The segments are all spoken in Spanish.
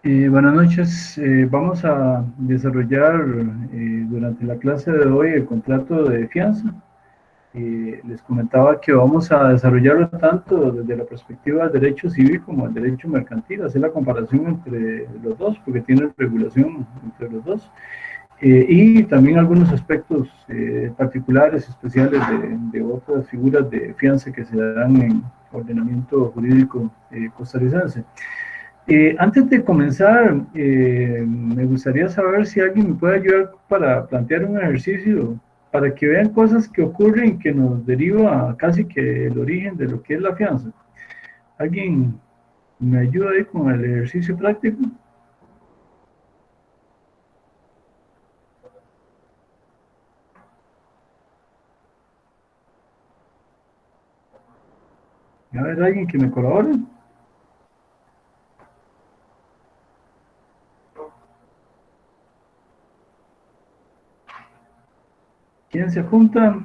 Buenas noches. Vamos a desarrollar durante la clase de hoy el contrato de fianza. Les comentaba que vamos a desarrollarlo tanto desde la perspectiva del derecho civil como el derecho mercantil, hacer la comparación entre los dos, porque tiene regulación entre los dos, y también algunos aspectos particulares, especiales de otras figuras de fianza que se dan en ordenamiento jurídico costarricense. Antes de comenzar, me gustaría saber si alguien me puede ayudar para plantear un ejercicio para que vean cosas que ocurren que nos deriva casi que el origen de lo que es la fianza. ¿Alguien me ayuda ahí con el ejercicio práctico? A ver, alguien que me colabore. ¿Quién se apunta?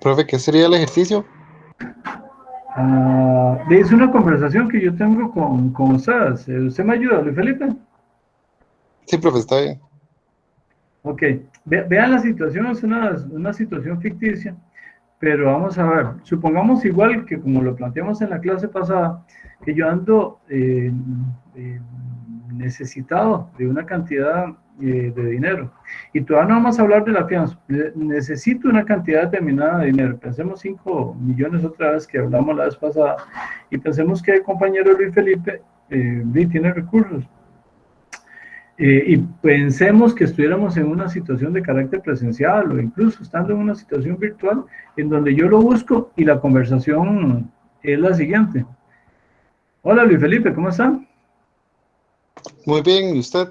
Profe, ¿qué sería el ejercicio? Es una conversación que yo tengo con ustedes. ¿Usted me ayuda, Luis Felipe? Sí, profe, está bien. Ok, vean la situación, es una situación ficticia. Pero vamos a ver, supongamos igual que como lo planteamos en la clase pasada, que yo ando eh, necesitado de una cantidad de dinero. Y todavía no vamos a hablar de la fianza. Necesito una cantidad determinada de dinero. Pensemos 5 millones otra vez que hablamos la vez pasada. Y pensemos que el compañero Luis Felipe tiene recursos. Y pensemos que estuviéramos en una situación de carácter presencial o incluso estando en una situación virtual en donde yo lo busco y la conversación es la siguiente. Hola Luis Felipe, ¿cómo está? Muy bien, ¿y usted?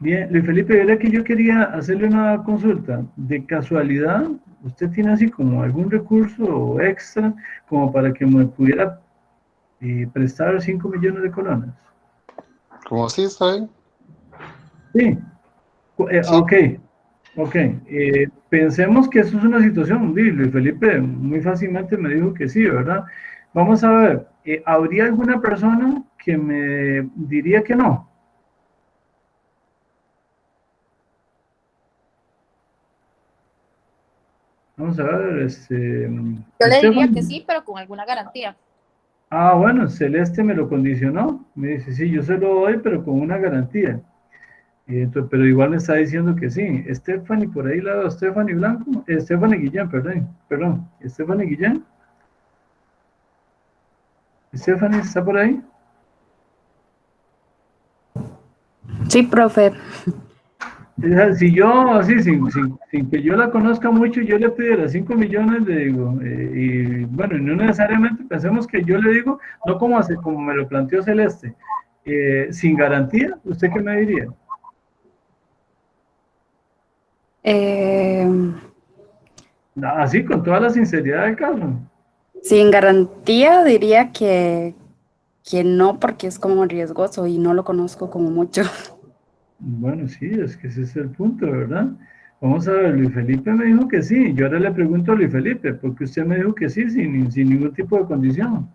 Bien, Luis Felipe, era que yo quería hacerle una consulta. De casualidad, ¿usted tiene así como algún recurso extra como para que me pudiera prestar 5 millones de colones? ¿Cómo sí, está bien? Sí, Sí, ok, ok. Pensemos que eso es una situación, Luis Felipe muy fácilmente me dijo que sí, ¿verdad? Vamos a ver, ¿habría alguna persona que me diría que no? Vamos a ver, Yo le diría que Stephanie. sí, pero con alguna garantía. Ah, bueno, Celeste me lo condicionó. Me dice, sí, yo se lo doy, pero con una garantía. Pero igual me está diciendo que sí. Stephanie, por ahí la veo, Stephanie Blanco, Stephanie Guillén, perdón, Stephanie Guillén. Stephanie, ¿está por ahí? Sí, profe. Si yo, así, sin que yo la conozca mucho, yo le pidiera 5 millones, le digo, y bueno, no necesariamente pensemos que yo le digo, no como, como me lo planteó Celeste, sin garantía, ¿usted qué me diría? Eh, Así, con toda la sinceridad del caso. Sin garantía diría que no, porque es como riesgoso y no lo conozco como mucho. Bueno, sí, es que ese es el punto, ¿verdad? Vamos a ver, Luis Felipe me dijo que sí, yo ahora le pregunto a Luis Felipe, porque usted me dijo que sí, sin ningún tipo de condición.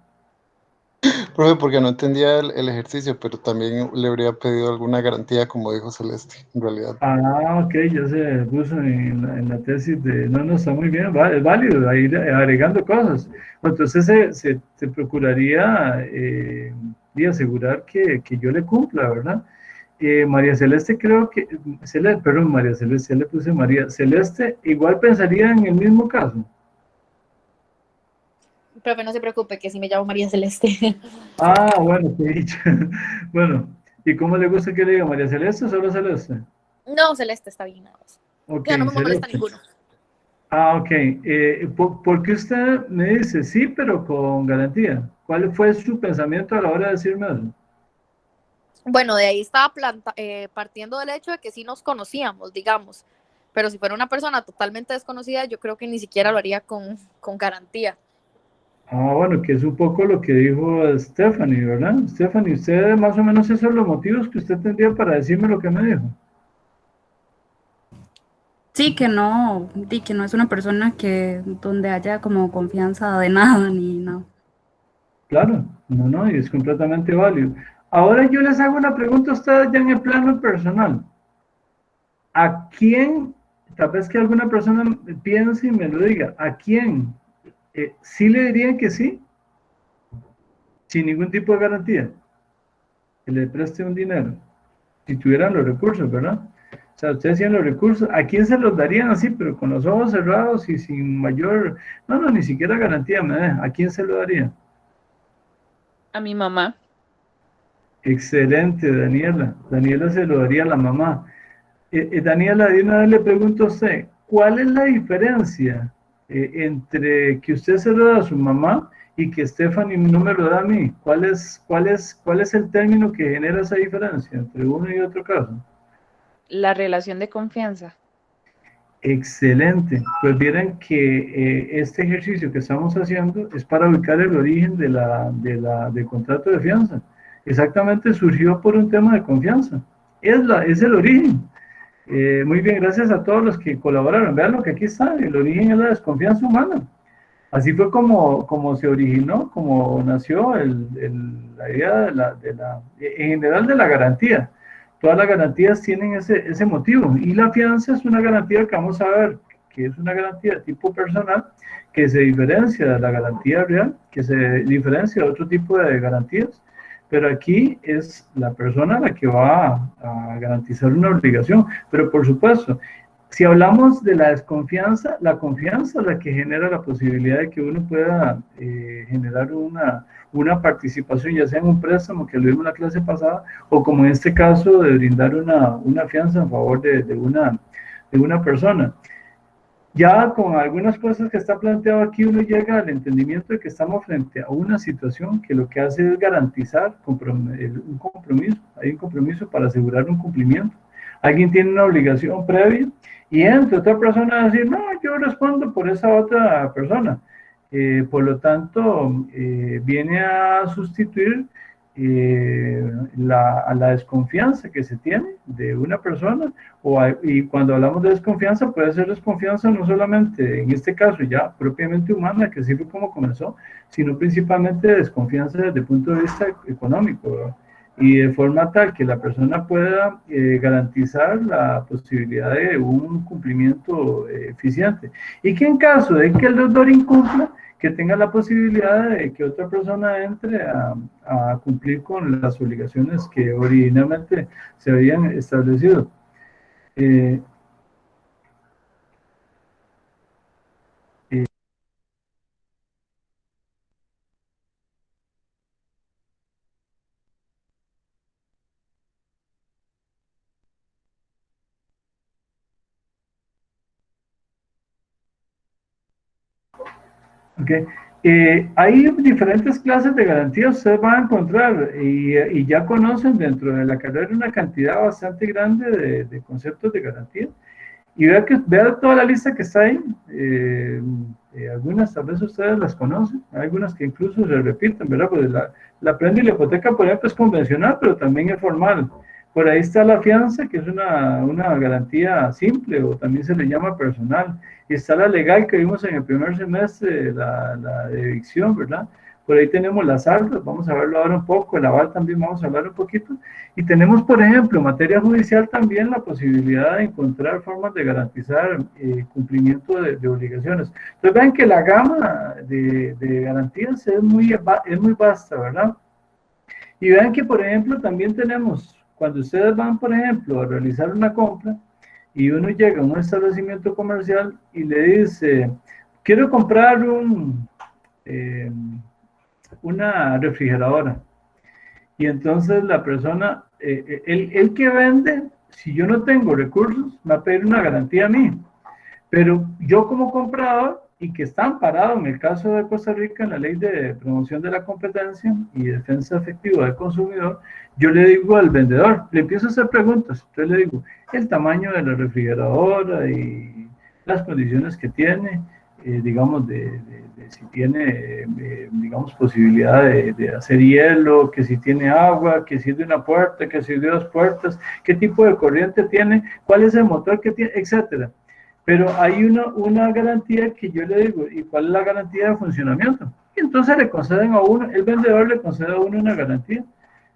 profe, porque no entendía el ejercicio, pero también le habría pedido alguna garantía, como dijo Celeste, en realidad. Ah, ok, ya se puso en la tesis de... No, no, está muy bien, es válido, a ir agregando cosas. Bueno, entonces se procuraría y asegurar que yo le cumpla, ¿verdad? María Celeste creo que... perdón, María Celeste, ya le puse María Celeste, igual pensaría en el mismo caso. Profe, no se preocupe, que sí me llamo María Celeste. Ah, bueno, qué dicho. Bueno, ¿y cómo le gusta que le diga María Celeste o solo Celeste? No, Celeste está bien, nada más. Ok, Ya no me molesta Celeste. ninguno. Ah, ok. ¿Por qué usted me dice sí, pero con garantía? ¿Cuál fue su pensamiento a la hora de decirme eso? Bueno, de ahí estaba partiendo del hecho de que sí nos conocíamos, digamos. Pero si fuera una persona totalmente desconocida, yo creo que ni siquiera lo haría con garantía. Ah, bueno, que es un poco lo que dijo Stephanie, ¿verdad? Stephanie, ¿usted más o menos esos son los motivos que usted tendría para decirme lo que me dijo? Sí, que no es una persona que donde haya como confianza de nada ni nada. Claro, no, no, y es completamente válido. Ahora yo les hago una pregunta a ustedes ya en el plano personal. ¿A quién, tal vez que alguna persona piense y me lo diga, a quién sí le dirían que sí, sin ningún tipo de garantía, que le preste un dinero, si tuvieran los recursos, ¿verdad? O sea, ustedes tienen los recursos, ¿a quién se los darían así, pero con los ojos cerrados y sin mayor, no, no, ni siquiera garantía me da, ¿a quién se lo daría? A mi mamá. Excelente, Daniela. Daniela se lo daría a la mamá. Daniela, de una vez le pregunto a usted, ¿cuál es la diferencia entre que usted se lo da a su mamá y que Stephanie no me lo da a mí? ¿Cuál es el término que genera esa diferencia entre uno y otro caso? La relación de confianza. Excelente. Pues vieran que este ejercicio que estamos haciendo es para ubicar el origen del contrato de fianza. Exactamente surgió por un tema de confianza. Es el origen. Muy bien, gracias a todos los que colaboraron. Vean lo que aquí está, el origen es la desconfianza humana. Así fue como se originó, como nació la idea en general de la garantía. Todas las garantías tienen ese motivo y la fianza es una garantía que vamos a ver, que es una garantía de tipo personal, que se diferencia de la garantía real, que se diferencia de otro tipo de garantías, pero aquí es la persona la que va a garantizar una obligación. Pero por supuesto, si hablamos de la desconfianza, la confianza es la que genera la posibilidad de que uno pueda generar una participación, ya sea en un préstamo, que lo vimos en la clase pasada, o como en este caso, de brindar una fianza en favor de una persona. Ya con algunas cosas que está planteado aquí, uno llega al entendimiento de que estamos frente a una situación que lo que hace es garantizar un compromiso. Hay un compromiso para asegurar un cumplimiento. Alguien tiene una obligación previa y entre otra persona va a decir, no, yo respondo por esa otra persona. Por lo tanto, viene a sustituir a la desconfianza que se tiene de una persona, y cuando hablamos de desconfianza, puede ser desconfianza no solamente, en este caso ya propiamente humana, que así fue como comenzó, sino principalmente desconfianza desde el punto de vista económico, ¿verdad? Y de forma tal que la persona pueda garantizar la posibilidad de un cumplimiento eficiente. Y que en caso de que el deudor incumpla, que tenga la posibilidad de que otra persona entre a cumplir con las obligaciones que originalmente se habían establecido. Eh, eh, okay. Hay diferentes clases de garantías, ustedes van a encontrar y ya conocen dentro de la carrera una cantidad bastante grande de conceptos de garantía. Y vea toda la lista que está ahí. Algunas tal vez ustedes las conocen, hay algunas que incluso se repiten, ¿verdad? Pues la prenda y la hipoteca, por ejemplo, es convencional, pero también es formal. Por ahí está la fianza, que es una garantía simple o también se le llama personal. Y está la legal que vimos en el primer semestre, la de evicción, ¿verdad? Por ahí tenemos las arcas, vamos a verlo ahora un poco, el aval también vamos a hablar un poquito. Y tenemos, por ejemplo, en materia judicial también la posibilidad de encontrar formas de garantizar cumplimiento de obligaciones. Entonces vean que la gama de garantías es muy vasta, ¿verdad? Y vean que, por ejemplo, también tenemos, cuando ustedes van, por ejemplo, a realizar una compra y uno llega a un establecimiento comercial y le dice, quiero comprar una refrigeradora. Y entonces la persona, el que vende, si yo no tengo recursos, va a pedir una garantía a mí. Pero yo como comprador, y que está amparado en el caso de Costa Rica en la Ley de Promoción de la Competencia y Defensa Efectiva del Consumidor, yo le digo al vendedor, le empiezo a hacer preguntas, yo le digo el tamaño de la refrigeradora y las condiciones que tiene, digamos, de si tiene, digamos, posibilidad de hacer hielo, que si tiene agua, que si es de una puerta, que si es de dos puertas, qué tipo de corriente tiene, cuál es el motor que tiene, etcétera. Pero hay una garantía que yo le digo, ¿y cuál es la garantía de funcionamiento? Y entonces entonces le conceden a uno, el vendedor le concede a uno una garantía,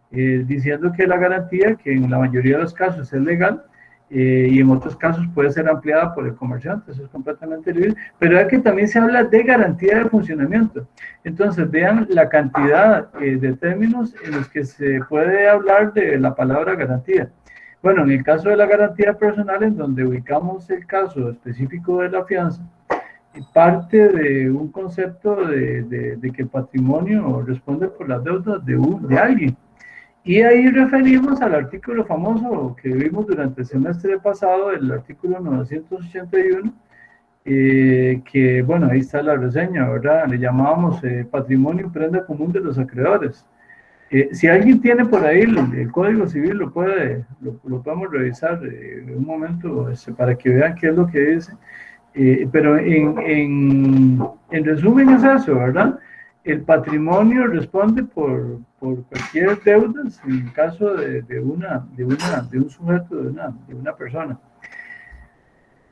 diciendo que la garantía, que en la mayoría de los casos es legal, y en otros casos puede ser ampliada por el comerciante, eso es completamente libre, pero es que también se habla de garantía de funcionamiento. Entonces vean la cantidad de términos en los que se puede hablar de la palabra garantía. Bueno, en el caso de la garantía personal, en donde ubicamos el caso específico de la fianza, parte de un concepto de que el patrimonio responde por las deudas de alguien. Y ahí referimos al artículo famoso que vimos durante el semestre pasado, el artículo 981, que, bueno, ahí está la reseña, ¿verdad? Le llamábamos patrimonio prenda común de los acreedores. Si alguien tiene por ahí el Código Civil, lo podemos revisar en un momento para que vean qué es lo que dice. Pero en resumen es eso, ¿verdad? El patrimonio responde por cualquier deuda en el caso de un sujeto, de una persona.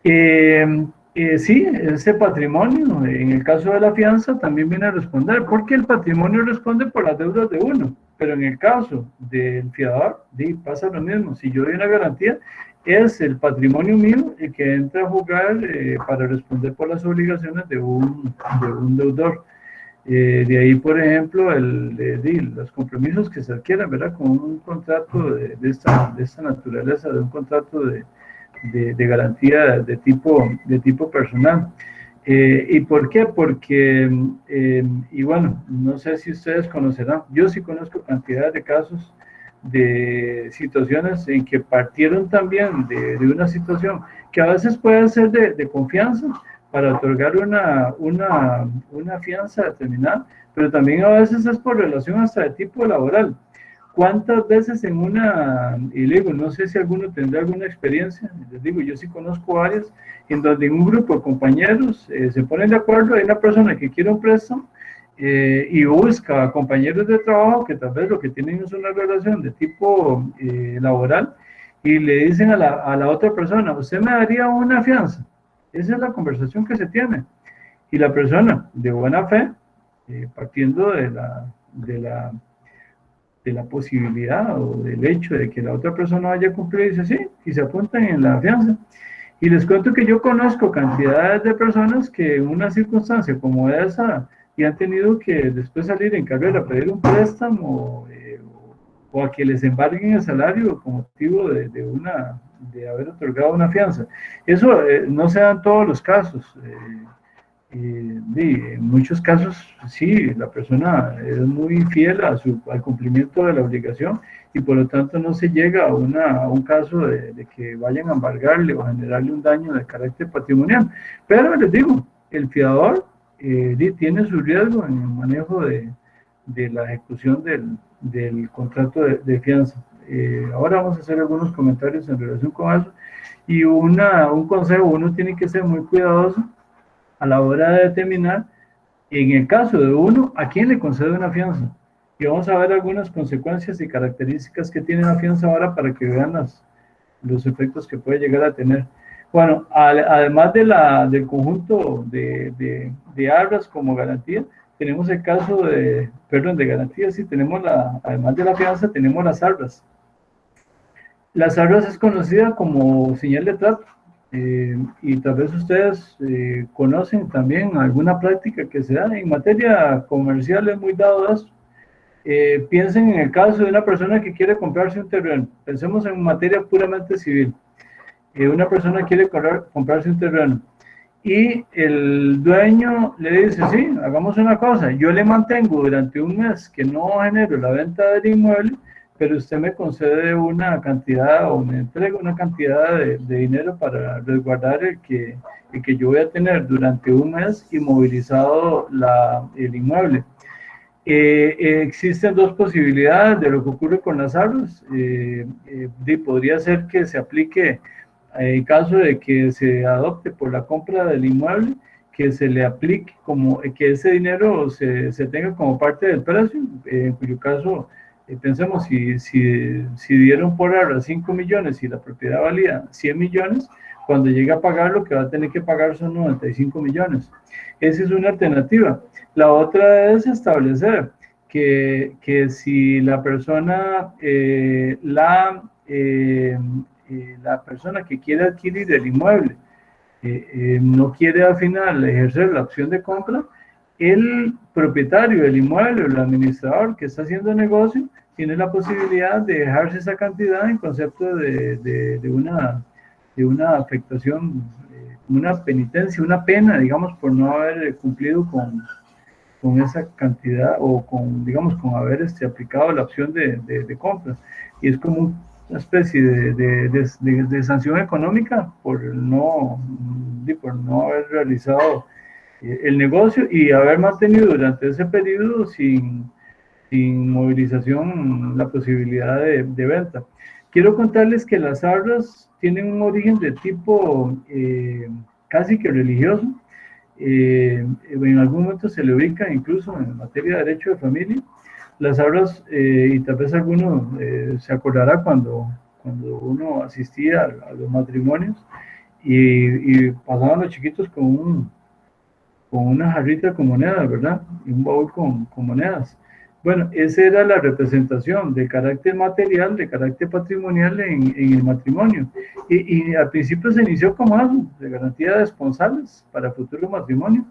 Sí, ese patrimonio, en el caso de la fianza, también viene a responder, porque el patrimonio responde por las deudas de uno, pero en el caso del fiador, pasa lo mismo. Si yo doy una garantía, es el patrimonio mío el que entra a jugar para responder por las obligaciones de un deudor. De ahí, por ejemplo, los compromisos que se adquieren, ¿verdad? Con un contrato de esta naturaleza, de un contrato de garantía de tipo personal. ¿Y por qué? Porque, y bueno, no sé si ustedes conocerán, yo sí conozco cantidad de casos de situaciones en que partieron también de una situación que a veces puede ser de confianza para otorgar una fianza determinada, pero también a veces es por relación hasta de tipo laboral. ¿Cuántas veces y digo, no sé si alguno tendrá alguna experiencia, les digo, yo sí conozco varias, en donde en un grupo de compañeros se ponen de acuerdo, hay una persona que quiere un préstamo y busca compañeros de trabajo que tal vez lo que tienen es una relación de tipo laboral y le dicen a la otra persona, ¿usted me daría una fianza? Esa es la conversación que se tiene. Y la persona, de buena fe, partiendo de la posibilidad o del hecho de que la otra persona vaya a cumplir, dice sí, y se apuntan en la fianza. Y les cuento que yo conozco cantidades de personas que en una circunstancia como esa y han tenido que después salir en carrera a pedir un préstamo o a que les embarguen el salario con motivo de haber otorgado una fianza. Eso no se da en todos los casos. En muchos casos sí, la persona es muy fiel al cumplimiento de la obligación y por lo tanto no se llega a un caso de que vayan a embargarle o generarle un daño de carácter patrimonial. Pero les digo, el fiador tiene su riesgo en el manejo de la ejecución del contrato de fianza. Ahora vamos a hacer algunos comentarios en relación con eso y un consejo: uno tiene que ser muy cuidadoso a la hora de determinar, en el caso de uno, a quién le concede una fianza. Y vamos a ver algunas consecuencias y características que tiene la fianza ahora para que vean los efectos que puede llegar a tener. Bueno, además del conjunto de arras como garantía, tenemos el caso de garantía, sí, tenemos además de la fianza, tenemos las arras. Las arras es conocida como señal de trato. Y tal vez ustedes conocen también alguna práctica que se da en materia comercial, es muy dado esto. Piensen en el caso de una persona que quiere comprarse un terreno. Pensemos en materia puramente civil. Una persona quiere comprarse un terreno y el dueño le dice, sí, hagamos una cosa, yo le mantengo durante un mes que no genero la venta del inmueble, pero usted me concede una cantidad o me entrega una cantidad de dinero para resguardar el que yo voy a tener durante un mes inmovilizado el inmueble. Existen dos posibilidades de lo que ocurre con las arras. Podría ser que se aplique en caso de que se adopte por la compra del inmueble, que se le aplique como que ese dinero se tenga como parte del precio, en cuyo caso pensemos si dieron por arras 5 millones y la propiedad valía 100 millones, cuando llegue a pagar lo que va a tener que pagar son 95 millones. Esa es una alternativa. La otra es establecer que si la persona, la persona que quiere adquirir el inmueble no quiere al final ejercer la opción de compra, el propietario del inmueble o el administrador que está haciendo el negocio tiene la posibilidad de dejarse esa cantidad en concepto de una afectación, una penitencia, una pena, digamos, por no haber cumplido con esa cantidad o digamos, con haber aplicado la opción de compra. Y es como una especie de sanción económica por no haber realizado el negocio y haber mantenido durante ese periodo sin movilización la posibilidad de venta. Quiero contarles que las arras tienen un origen de tipo casi que religioso. En algún momento se le ubica incluso en materia de derecho de familia. Las arras, y tal vez alguno se acordará cuando uno asistía a los matrimonios y pasaban los chiquitos con una jarrita con monedas, ¿verdad? Y un baúl con monedas. Bueno, esa era la representación de carácter material, de carácter patrimonial en el matrimonio. Y al principio se inició como eso, de garantía de esponsales para futuro matrimonio.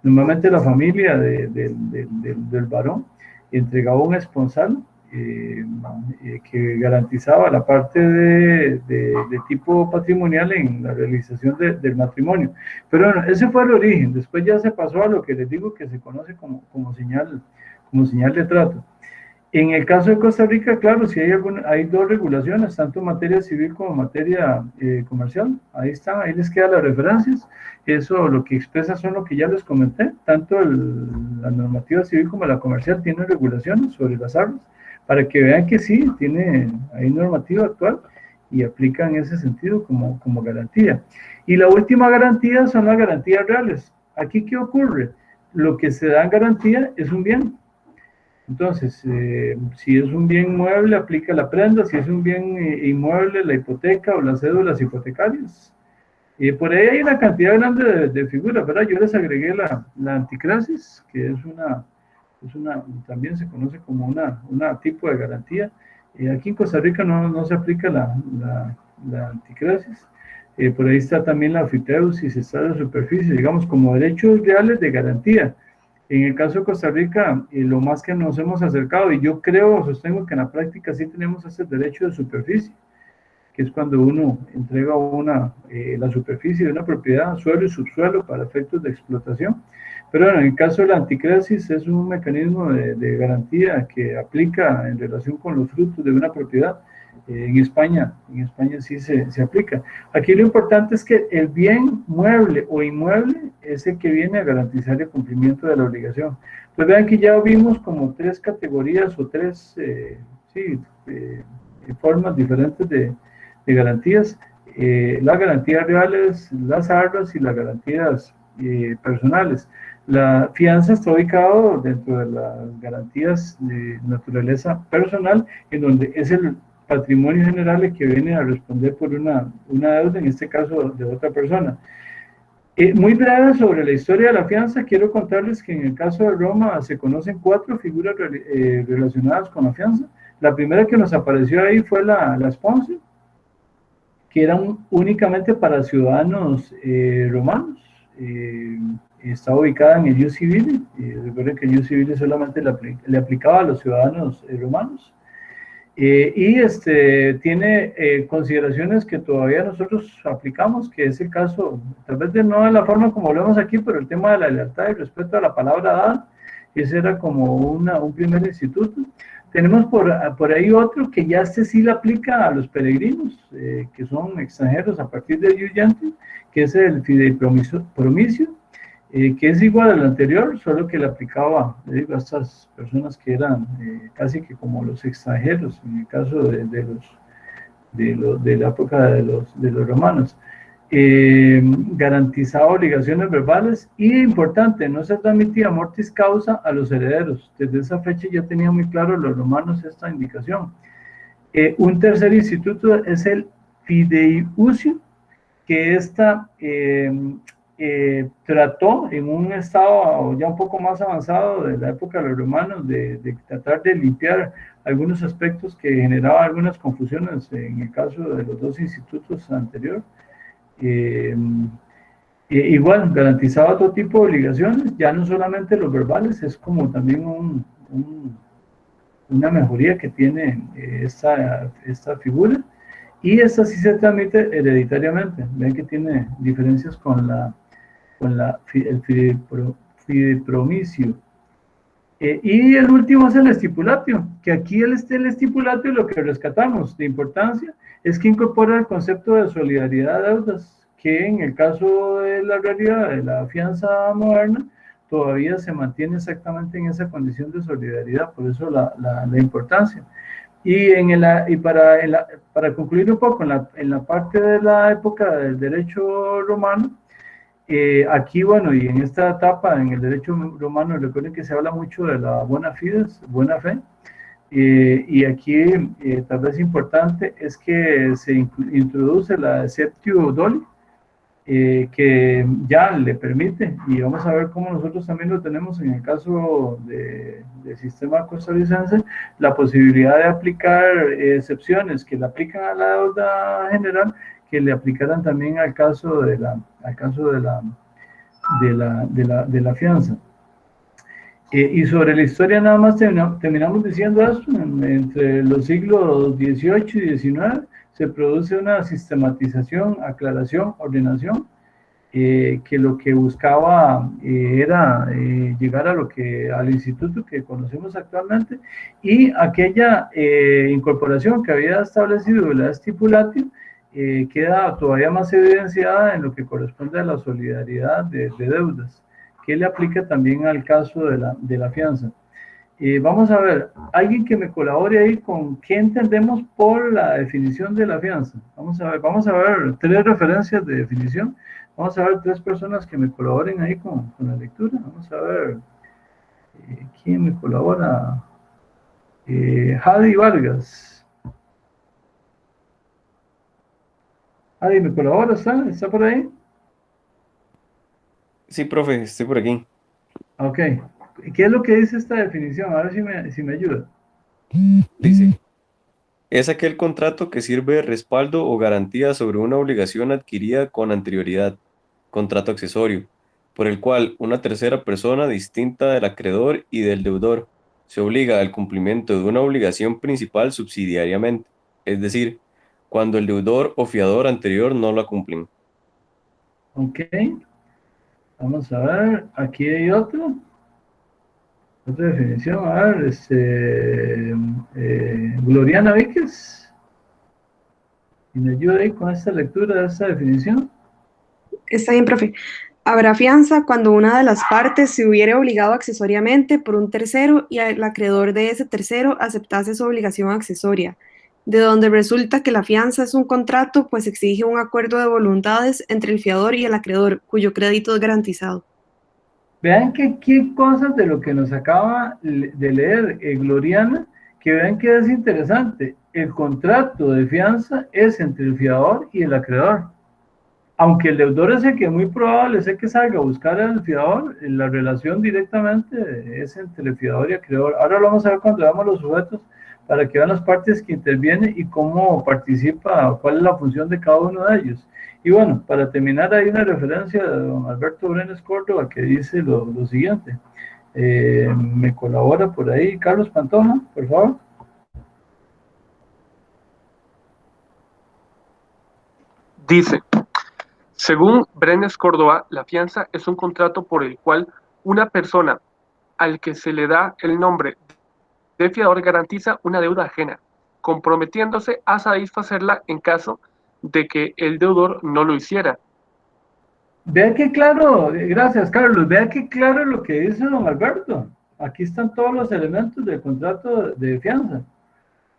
Normalmente la familia del varón entregaba un esponsal que garantizaba la parte de tipo patrimonial en la realización del matrimonio. Pero bueno, ese fue el origen. Después ya se pasó a lo que les digo que se conoce como señal de trato. En el caso de Costa Rica, claro, sí hay dos regulaciones, tanto en materia civil como en materia comercial. Ahí están, ahí les quedan las referencias. Eso lo que expresa son lo que ya les comenté. Tanto la normativa civil como la comercial tienen regulaciones sobre las armas, para que vean que sí, hay normativa actual y aplica en ese sentido como garantía. Y la última garantía son las garantías reales. Aquí, ¿qué ocurre? Lo que se da en garantía es un bien. Entonces, si es un bien mueble, aplica la prenda; si es un bien inmueble, la hipoteca o las cédulas hipotecarias. Por ahí hay una cantidad grande de figuras, ¿verdad? Yo les agregué la anticrasis, que es también se conoce como una tipo de garantía. Aquí en Costa Rica no se aplica la anticrasis. Por ahí está también la fiteusis, está la superficie, digamos, como derechos reales de garantía. En el caso de Costa Rica, lo más que nos hemos acercado, y yo sostengo que en la práctica sí tenemos ese derecho de superficie, que es cuando uno entrega la superficie de una propiedad, suelo y subsuelo, para efectos de explotación. Pero bueno, en el caso de la anticrasis es un mecanismo de garantía que aplica en relación con los frutos de una propiedad. En España sí se aplica. Aquí lo importante es que el bien mueble o inmueble es el que viene a garantizar el cumplimiento de la obligación. Pues vean que ya vimos como tres categorías o tres formas diferentes de garantías. Las garantías reales, las arras y las garantías personales. La fianza está ubicado dentro de las garantías de naturaleza personal, en donde es el patrimonio general el que viene a responder por una deuda, en este caso de otra persona. Muy breve sobre la historia de la fianza, quiero contarles que en el caso de Roma se conocen 4 figuras relacionadas con la fianza. La primera que nos apareció ahí fue la sponsor, que eran únicamente para ciudadanos romanos. Está ubicada en el Ius Civile. Recuerden que el Ius Civile solamente le aplicaba a los ciudadanos romanos. Y tiene consideraciones que todavía nosotros aplicamos, que es el caso, tal vez no de la forma como hablamos aquí, pero el tema de la lealtad y respeto a la palabra dada. Ese era como un primer instituto. Tenemos por ahí otro que ya sí le aplica a los peregrinos, que son extranjeros a partir del Ius Gentium, que es el fideipromiso, que es igual al anterior, solo que le aplicaba, a estas personas que eran casi que como los extranjeros, en el caso de la época de los romanos. Garantizaba obligaciones verbales y, importante, no se transmitía mortis causa a los herederos. Desde esa fecha ya tenían muy claro los romanos esta indicación. Un tercer instituto es el fideiusio, que esta trató en un estado ya un poco más avanzado de la época de los romanos de tratar de limpiar algunos aspectos que generaban algunas confusiones en el caso de los dos institutos anteriores. Igual, garantizaba otro tipo de obligaciones, ya no solamente los verbales, es como también una mejoría que tiene esta figura. Y esta sí se transmite hereditariamente. Ven que tiene diferencias con el fideipromicio. Y el último es el estipulatio, que aquí el estipulatio lo que rescatamos de importancia es que incorpora el concepto de solidaridad de deudas, que en el caso de la realidad de la fianza moderna todavía se mantiene exactamente en esa condición de solidaridad, por eso la importancia. Y para concluir un poco en la parte de la época del derecho romano, aquí, bueno, y en esta etapa en el derecho romano, recuerden que se habla mucho de la buena fe, y aquí tal vez importante es que se introduce la deceptio doli, que ya le permite, y vamos a ver cómo nosotros también lo tenemos en el caso del sistema costarricense, la posibilidad de aplicar excepciones que le aplican a la deuda general, que le aplicaran también al caso de la fianza. Y sobre la historia nada más terminamos diciendo esto, entre los siglos XVIII y XIX se produce una sistematización, aclaración, ordenación, que lo que buscaba era llegar al instituto que conocemos actualmente, y aquella incorporación que había establecido la estipulatio queda todavía más evidenciada en lo que corresponde a la solidaridad de deudas, que le aplica también al caso de la fianza. Vamos a ver, alguien que me colabore ahí con qué entendemos por la definición de la fianza. Vamos a ver 3 referencias de definición. Vamos a ver 3 personas que me colaboren ahí con la lectura. Vamos a ver quién me colabora. Jadi Vargas. Jadi, ¿me colabora? ¿Está por ahí? Sí, profe, estoy por aquí. Ok. ¿Qué es lo que dice esta definición? A ver si me ayuda. Dice, es aquel contrato que sirve de respaldo o garantía sobre una obligación adquirida con anterioridad, contrato accesorio, por el cual una tercera persona distinta del acreedor y del deudor se obliga al cumplimiento de una obligación principal subsidiariamente, es decir, cuando el deudor o fiador anterior no la cumplen. Ok. Vamos a ver. Aquí hay otra definición. A ver, Gloriana Víquez. ¿Y me ayuda ahí con esta lectura de esta definición? Está bien, profe. Habrá fianza cuando una de las partes se hubiere obligado accesoriamente por un tercero y el acreedor de ese tercero aceptase su obligación accesoria, de donde resulta que la fianza es un contrato, pues exige un acuerdo de voluntades entre el fiador y el acreedor, cuyo crédito es garantizado. Vean que qué cosas de lo que nos acaba de leer Gloriana, que vean que es interesante. El contrato de fianza es entre el fiador y el acreedor. Aunque el deudor es el que muy probable es el que salga a buscar al fiador, la relación directamente es entre el fiador y el acreedor. Ahora lo vamos a ver cuando veamos los sujetos, para que vean las partes que intervienen y cómo participa, cuál es la función de cada uno de ellos. Y bueno, para terminar, hay una referencia de don Alberto Brenes Córdoba que dice lo siguiente. Me colabora por ahí Carlos Pantoja, por favor. Dice, según Brenes Córdoba, la fianza es un contrato por el cual una persona al que se le da el nombre de fiador garantiza una deuda ajena, comprometiéndose a satisfacerla en caso de que el deudor no lo hiciera. Vea que claro, gracias Carlos, vea que claro lo que dice don Alberto. Aquí están todos los elementos del contrato de fianza.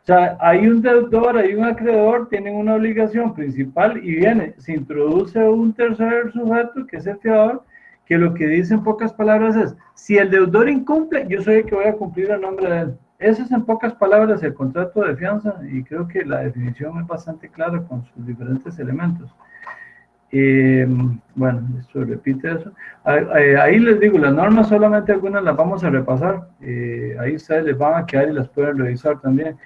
O sea, hay un deudor, hay un acreedor, tienen una obligación principal y se introduce un tercer sujeto, que es el fiador, que lo que dice en pocas palabras es, si el deudor incumple, yo soy el que voy a cumplir a nombre de él. Eso es en pocas palabras el contrato de fianza, y creo que la definición es bastante clara con sus diferentes elementos. Bueno, esto repite eso. Ahí les digo, las normas solamente algunas las vamos a repasar. Ahí ustedes les van a quedar y las pueden revisar también.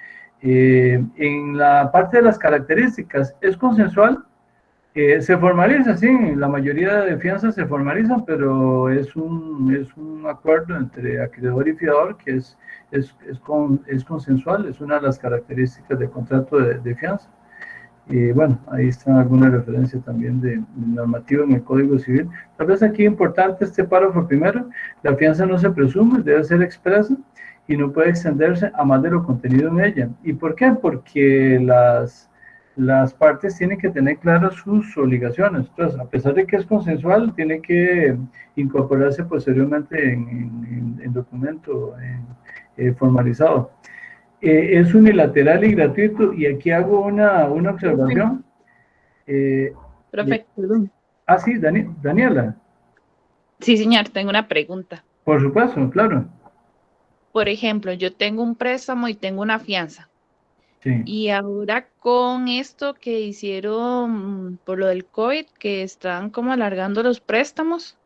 En la parte de las características, ¿es consensual? Se formaliza, sí, la mayoría de fianzas se formalizan, pero es un acuerdo entre acreedor y fiador que es consensual, es una de las características del contrato de fianza. Bueno, ahí está alguna referencia también de normativo en el Código Civil. Tal vez aquí importante este párrafo primero: la fianza no se presume, debe ser expresa y no puede extenderse a más de lo contenido en ella. ¿Y por qué? Porque las partes tienen que tener claras sus obligaciones. Entonces, a pesar de que es consensual, tiene que incorporarse posteriormente en documento formalizado. Es unilateral y gratuito, y aquí hago una observación. Profe, perdón. Sí, Daniela. Sí, señor, tengo una pregunta. Por supuesto, claro. Por ejemplo, yo tengo un préstamo y tengo una fianza. Sí. Y ahora con esto que hicieron por lo del COVID, que están como alargando los préstamos,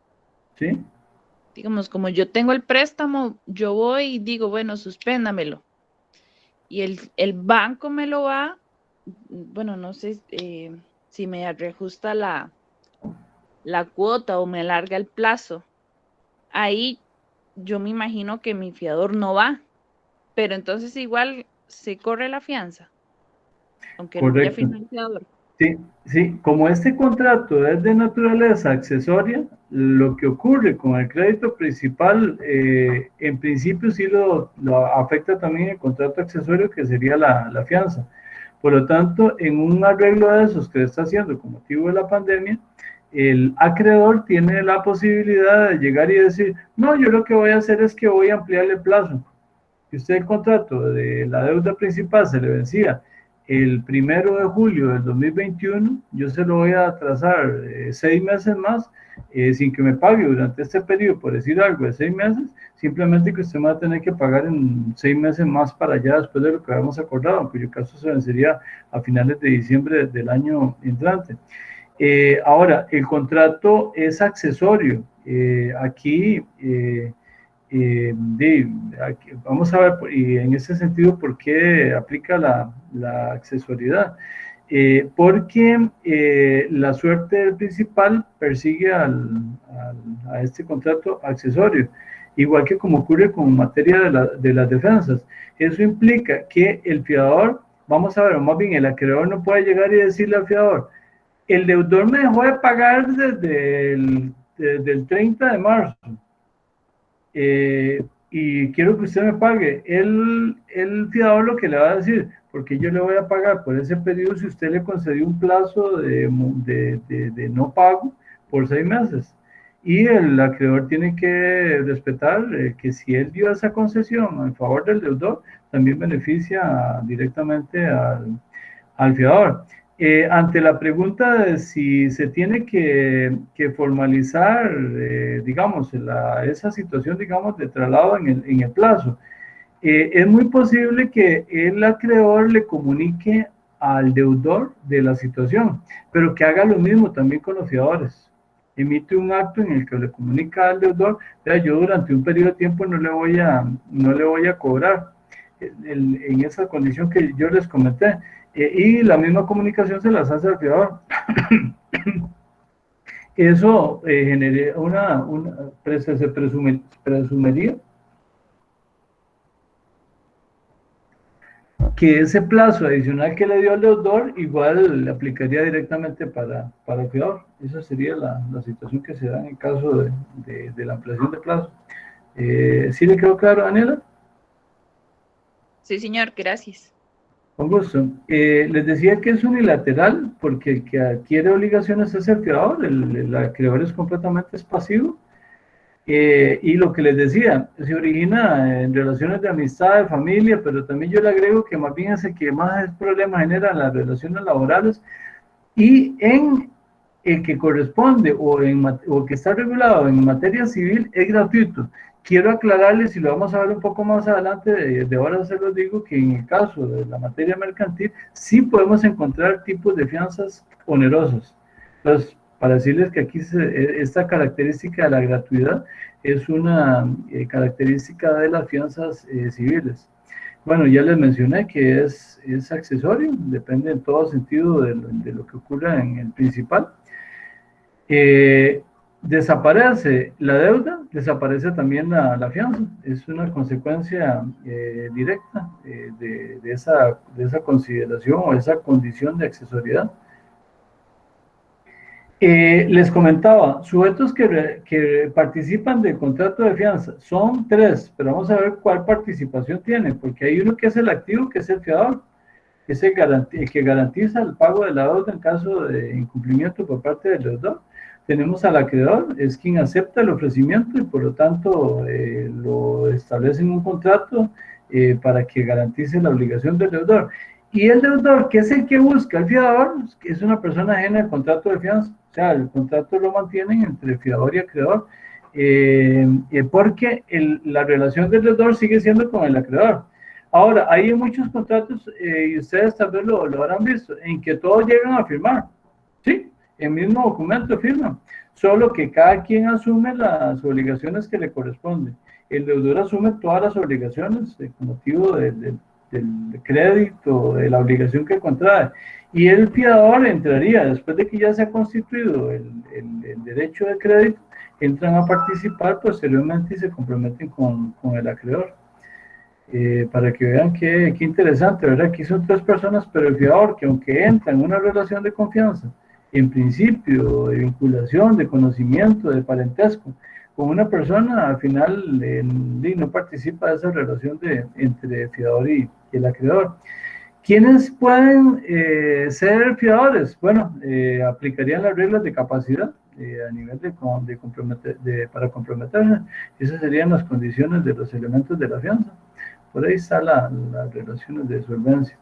Sí. digamos, como yo tengo el préstamo, yo voy y digo, bueno, suspéndamelo. Y el banco me lo va, bueno, no sé si me reajusta la cuota o me alarga el plazo. Ahí yo me imagino que mi fiador no va, pero entonces igual se corre la fianza, aunque no haya Correcto. financiador. Sí, sí, como este contrato es de naturaleza accesoria, lo que ocurre con el crédito principal, en principio sí lo afecta también el contrato accesorio, que sería la fianza. Por lo tanto, en un arreglo de esos que está haciendo con motivo de la pandemia, el acreedor tiene la posibilidad de llegar y decir: no, yo lo que voy a hacer es que voy a ampliar el plazo. Si usted el contrato de la deuda principal se le vencía el 1 de julio del 2021, yo se lo voy a atrasar 6 meses más, sin que me pague durante este periodo, por decir algo, de 6 meses, simplemente que usted me va a tener que pagar en 6 meses más para allá, después de lo que habíamos acordado, en cuyo caso se vencería a finales de diciembre del año entrante. Ahora, el contrato es accesorio. Aquí vamos a ver, y en ese sentido, ¿por qué aplica la accesoriedad? Porque la suerte del principal persigue a este contrato accesorio, igual que como ocurre con materia de las defensas. Eso implica que el fiador, vamos a ver, o más bien el acreedor, no puede llegar y decirle al fiador: el deudor me dejó de pagar desde el 30 de marzo. Y quiero que usted me pague. El fiador lo que le va a decir: porque yo le voy a pagar por ese periodo si usted le concedió un plazo de no pago por 6 meses. Y el acreedor tiene que respetar que si él dio esa concesión en favor del deudor, también beneficia directamente al fiador. Ante la pregunta de si se tiene que formalizar, digamos, esa situación, digamos, de traslado en el plazo, es muy posible que el acreedor le comunique al deudor de la situación, pero que haga lo mismo también con los fiadores. Emite un acto en el que le comunica al deudor: vea, yo durante un periodo de tiempo no le voy a cobrar en esa condición que yo les comenté. Y la misma comunicación se las hace al fiador. Eso genera se presumiría que ese plazo adicional que le dio al deudor igual le aplicaría directamente para el fiador. Esa sería la situación que se da en el caso de la ampliación de plazo. ¿Sí le quedó claro, Daniela? Sí, señor, gracias. Con gusto. Les decía que es unilateral porque el que adquiere obligaciones es el fiador, el acreedor es completamente pasivo. Y lo que les decía, se origina en relaciones de amistad, de familia, pero también yo le agrego que más bien es el que más problemas genera en las relaciones laborales, y en el que corresponde o que está regulado en materia civil es gratuito. Quiero aclararles, y lo vamos a ver un poco más adelante, de ahora se los digo, que en el caso de la materia mercantil sí podemos encontrar tipos de fianzas onerosas. Entonces, para decirles que aquí esta característica de la gratuidad es una característica de las fianzas civiles. Bueno, ya les mencioné que es accesorio, depende en todo sentido de lo que ocurra en el principal. Desaparece la deuda, desaparece también la fianza. Es una consecuencia directa de esa consideración o esa condición de accesoriedad. Les comentaba, sujetos que participan del contrato de fianza son 3, pero vamos a ver cuál participación tiene, porque hay uno que es el activo, que es el fiador, que es el que garantiza el pago de la deuda en caso de incumplimiento por parte del deudor. Tenemos al acreedor, es quien acepta el ofrecimiento y por lo tanto lo establece en un contrato para que garantice la obligación del deudor. Y el deudor, que es el que busca el fiador, es una persona ajena al contrato de fianza. O sea, el contrato lo mantienen entre fiador y acreedor, porque la relación del deudor sigue siendo con el acreedor. Ahora, hay muchos contratos, y ustedes tal vez lo habrán visto, en que todos llegan a firmar, ¿sí? El mismo documento firman, solo que cada quien asume las obligaciones que le corresponden. El deudor asume todas las obligaciones con motivo del crédito, de la obligación que contrae. Y el fiador entraría, después de que ya se ha constituido el derecho de crédito, entran a participar posteriormente y se comprometen con el acreedor. Para que vean qué interesante, ¿verdad? Aquí son 3 personas, pero el fiador, que aunque entra en una relación de confianza, en principio, de vinculación, de conocimiento, de parentesco, con una persona, al final no participa de esa relación entre fiador y el acreedor. ¿Quiénes pueden ser fiadores? Bueno, aplicarían las reglas de capacidad a nivel para comprometerse. Esas serían las condiciones de los elementos de la fianza. Por ahí están las relaciones de solvencia.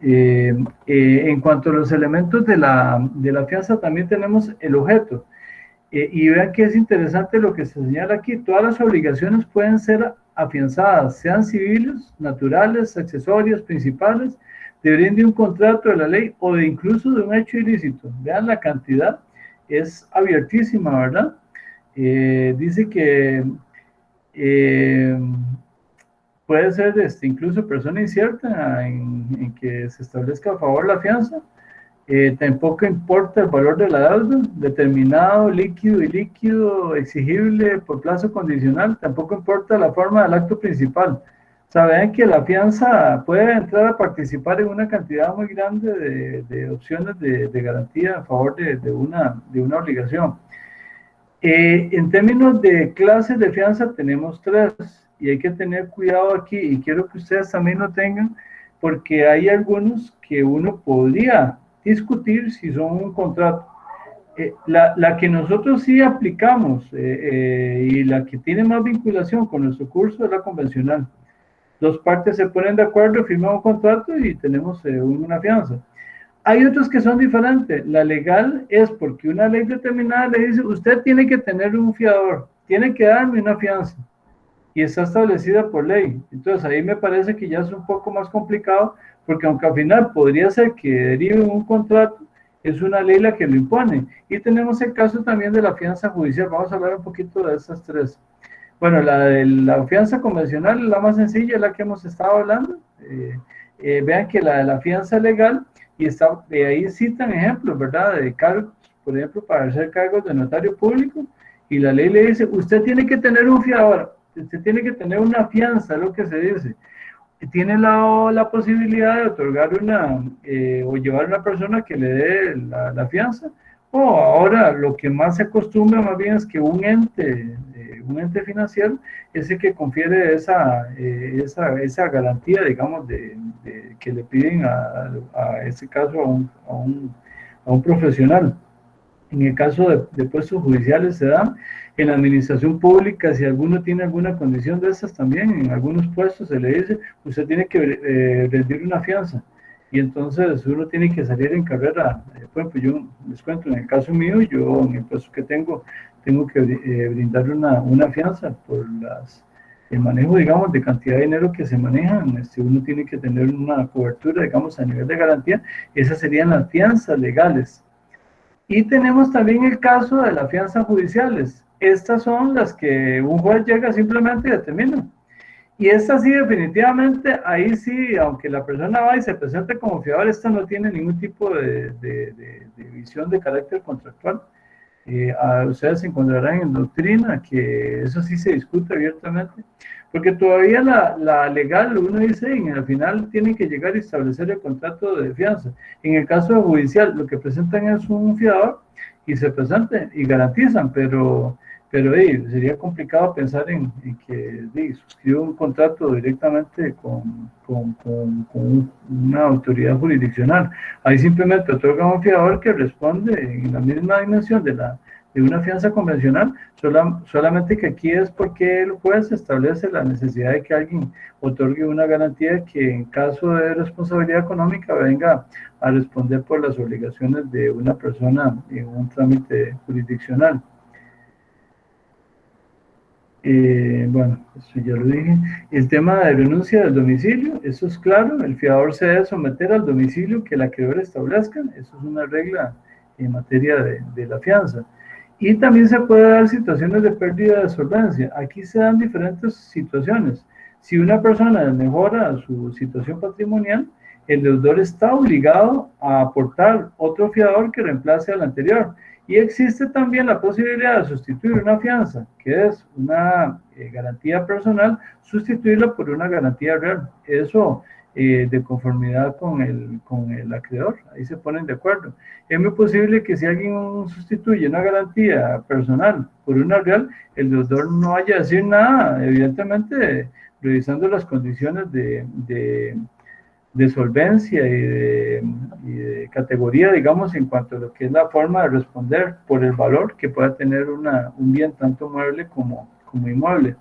En cuanto a los elementos de la fianza, también tenemos el objeto. Y vean que es interesante lo que se señala aquí. Todas las obligaciones pueden ser afianzadas, sean civiles, naturales, accesorias, principales, deberían de un contrato de la ley o de incluso de un hecho ilícito. Vean la cantidad, es abiertísima, ¿verdad? Dice que puede ser incluso persona incierta en que se establezca a favor la fianza. Tampoco importa el valor de la deuda, determinado, líquido, ilíquido, exigible por plazo condicional, tampoco importa la forma del acto principal. Saben que la fianza puede entrar a participar en una cantidad muy grande de opciones de garantía a favor de una obligación. En términos de clases de fianza tenemos 3 y hay que tener cuidado aquí y quiero que ustedes también lo tengan porque hay algunos que uno podría discutir si son un contrato. La que nosotros sí aplicamos y la que tiene más vinculación con nuestro curso es la convencional. 2 partes se ponen de acuerdo, firman un contrato y tenemos una fianza. Hay otros que son diferentes. La legal es porque una ley determinada le dice, usted tiene que tener un fiador, tiene que darme una fianza y está establecida por ley. Entonces ahí me parece que ya es un poco más complicado porque aunque al final podría ser que derive un contrato, es una ley la que lo impone. Y tenemos el caso también de la fianza judicial. Vamos a hablar un poquito de esas 3. Bueno, la de la fianza convencional es la más sencilla, es la que hemos estado hablando. Vean que la de la fianza legal, y ahí citan ejemplos, ¿verdad? De cargos, por ejemplo, para hacer cargos de notario público, y la ley le dice, usted tiene que tener un fiador, usted tiene que tener una fianza, es lo que se dice. Tiene la posibilidad de otorgar o llevar a una persona que le dé la fianza, o ahora lo que más se acostumbra más bien es que un ente financiero es el que confiere esa garantía, digamos, que le piden a este caso a un profesional. En el caso de puestos judiciales se dan, en la administración pública, si alguno tiene alguna condición de esas también, en algunos puestos se le dice, usted tiene que rendir una fianza, y entonces uno tiene que salir en carrera. Por ejemplo, yo les cuento, en el caso mío, yo en el puesto que tengo que brindar una fianza por el manejo, digamos, de cantidad de dinero que se maneja. Uno tiene que tener una cobertura, digamos, a nivel de garantía. Esas serían las fianzas legales. Y tenemos también el caso de las fianzas judiciales. Estas son las que un juez llega simplemente y determina. Y esta sí, definitivamente, ahí sí, aunque la persona va y se presente como fiador, esta no tiene ningún tipo de visión de carácter contractual. Ustedes encontrarán en doctrina que eso sí se discute abiertamente, porque todavía la legal, uno dice, y al final tienen que llegar y establecer el contrato de fianza. En el caso judicial, lo que presentan es un fiador y se presentan y garantizan, pero sería complicado pensar en que suscriba un contrato directamente con una autoridad jurisdiccional. Ahí simplemente otorga un fiador que responde en la misma dimensión de una fianza convencional, solamente que aquí es porque el juez establece la necesidad de que alguien otorgue una garantía que en caso de responsabilidad económica venga a responder por las obligaciones de una persona en un trámite jurisdiccional. Bueno, eso ya lo dije. El tema de renuncia del domicilio, eso es claro, el fiador se debe someter al domicilio que el acreedor establezca, eso es una regla en materia de la fianza. Y también se puede dar situaciones de pérdida de solvencia. Aquí se dan diferentes situaciones. Si una persona mejora su situación patrimonial, el deudor está obligado a aportar otro fiador que reemplace al anterior. Y existe también la posibilidad de sustituir una fianza, que es una garantía personal, sustituirla por una garantía real. Eso de conformidad con el acreedor, ahí se ponen de acuerdo. Es muy posible que si alguien sustituye una garantía personal por una real, el deudor no vaya a decir nada, evidentemente revisando las condiciones de solvencia y de categoría, digamos, en cuanto a lo que es la forma de responder por el valor que pueda tener un bien tanto mueble como inmueble.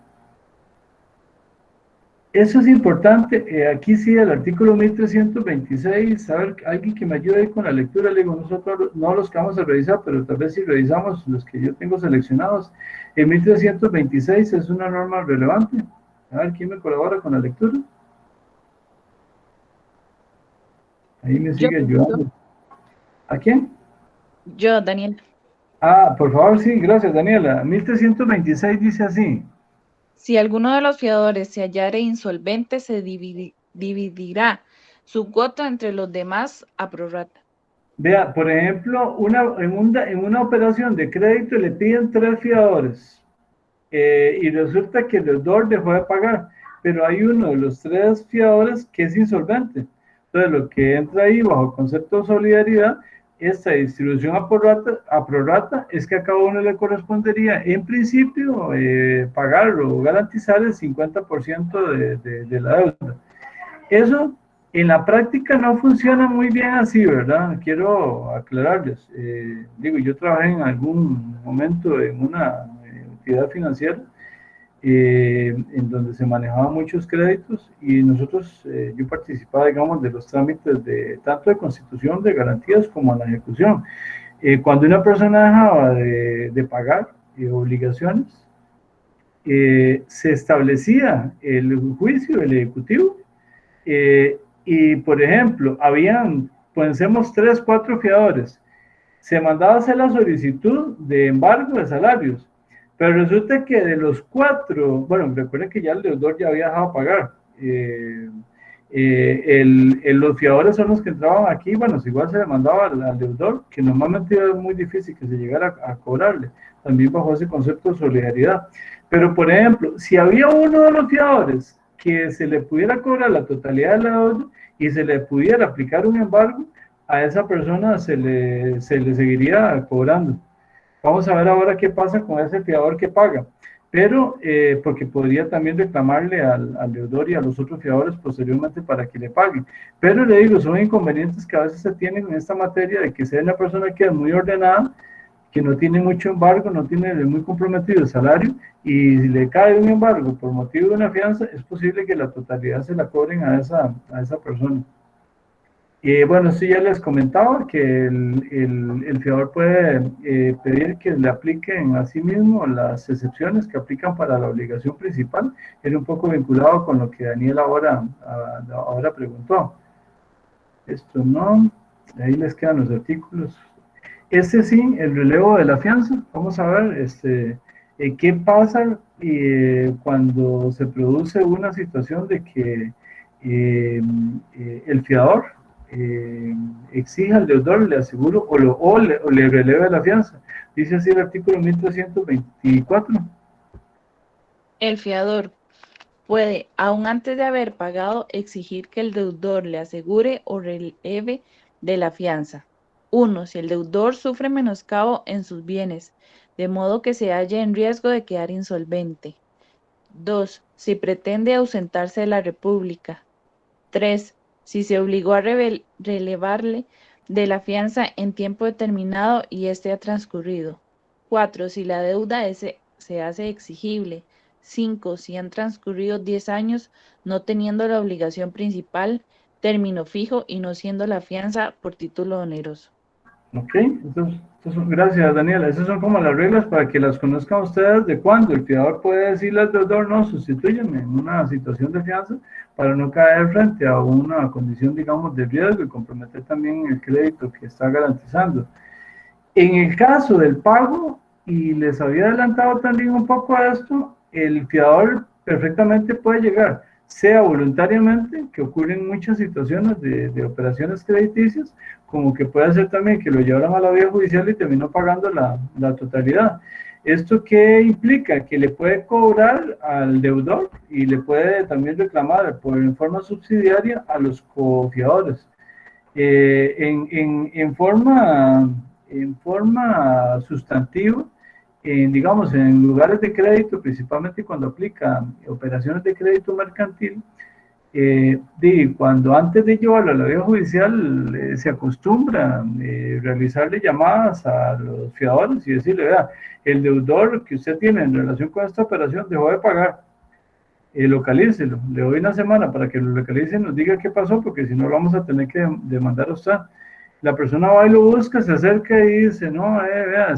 Eso es importante. Aquí sí, el artículo 1326, a ver, alguien que me ayude ahí con la lectura, le digo, nosotros no los que vamos a revisar, pero tal vez si revisamos los que yo tengo seleccionados. El 1326 es una norma relevante. A ver, ¿quién me colabora con la lectura? Ahí me sigue ayudando. ¿A quién? Yo, Daniel. Por favor, sí, gracias, Daniela. 1326 dice así. Si alguno de los fiadores se hallare insolvente, se dividirá su cuota entre los demás a prorrata. Vea, por ejemplo, en una operación de crédito le piden 3 fiadores y resulta que el deudor dejó de pagar, pero hay uno de los 3 fiadores que es insolvente. Entonces, lo que entra ahí bajo el concepto de solidaridad, esta distribución a prorrata es que a cada uno le correspondería, en principio, pagar o garantizar el 50% de la deuda. Eso, en la práctica, no funciona muy bien así, ¿verdad? Quiero aclararles. Yo trabajé en algún momento en una entidad financiera en donde se manejaban muchos créditos y nosotros, yo participaba, digamos, de los trámites tanto de constitución de garantías como en la ejecución. Cuando una persona dejaba de pagar obligaciones, se establecía el juicio, el ejecutivo, y por ejemplo, pensemos 3, 4 fiadores, se mandaba a hacer la solicitud de embargo de salarios. Pero resulta que de los 4, bueno, recuerden que ya el deudor ya había dejado pagar. Los fiadores son los que entraban aquí, bueno, igual se le mandaba al deudor, que normalmente era muy difícil que se llegara a cobrarle, también bajo ese concepto de solidaridad. Pero, por ejemplo, si había uno de los fiadores que se le pudiera cobrar la totalidad de la deuda y se le pudiera aplicar un embargo, a esa persona se le seguiría cobrando. Vamos a ver ahora qué pasa con ese fiador que paga, pero porque podría también reclamarle al deudor y a los otros fiadores posteriormente para que le paguen. Pero le digo, son inconvenientes que a veces se tienen en esta materia de que sea una persona que es muy ordenada, que no tiene mucho embargo, no tiene muy comprometido el salario, y si le cae un embargo por motivo de una fianza, es posible que la totalidad se la cobren a esa persona. Bueno, esto ya les comentaba que el fiador puede pedir que le apliquen a sí mismo las excepciones que aplican para la obligación principal. Era un poco vinculado con lo que Daniel ahora preguntó. Esto no, ahí les quedan los artículos. Este sí, el relevo de la fianza. Vamos a ver qué pasa cuando se produce una situación de que el fiador exija al deudor, le aseguro, o le releve la fianza. Dice así el artículo 1324. El fiador puede, aun antes de haber pagado, exigir que el deudor le asegure o releve de la fianza. 1. Si el deudor sufre menoscabo en sus bienes, de modo que se halle en riesgo de quedar insolvente. 2. Si pretende ausentarse de la República. 3. Si se obligó a relevarle de la fianza en tiempo determinado y éste ha transcurrido. 4. Si la deuda se hace exigible. 5. Si han transcurrido 10 años no teniendo la obligación principal, término fijo y no siendo la fianza por título oneroso. Ok, entonces, gracias Daniela. Esas son como las reglas para que las conozcan ustedes de cuándo el fiador puede decirle al deudor, no, sustitúyeme en una situación de fianza para no caer frente a una condición, digamos, de riesgo y comprometer también el crédito que está garantizando. En el caso del pago, y les había adelantado también un poco a esto, el fiador perfectamente puede llegar, sea voluntariamente, que ocurren muchas situaciones de operaciones crediticias, como que puede ser también que lo llevaron a la vía judicial y terminó pagando la totalidad. ¿Esto qué implica? Que le puede cobrar al deudor y le puede también reclamar en forma subsidiaria a los cofiadores. En forma sustantiva, digamos, en lugares de crédito, principalmente cuando aplica operaciones de crédito mercantil, cuando antes de llevarlo a la vía judicial se acostumbra realizarle llamadas a los fiadores y decirle, vea, el deudor que usted tiene en relación con esta operación dejó de pagar, localícelo, le doy una semana para que lo localice y nos diga qué pasó, porque si no lo vamos a tener que demandar a usted. La persona va y lo busca, se acerca y dice, no, vea,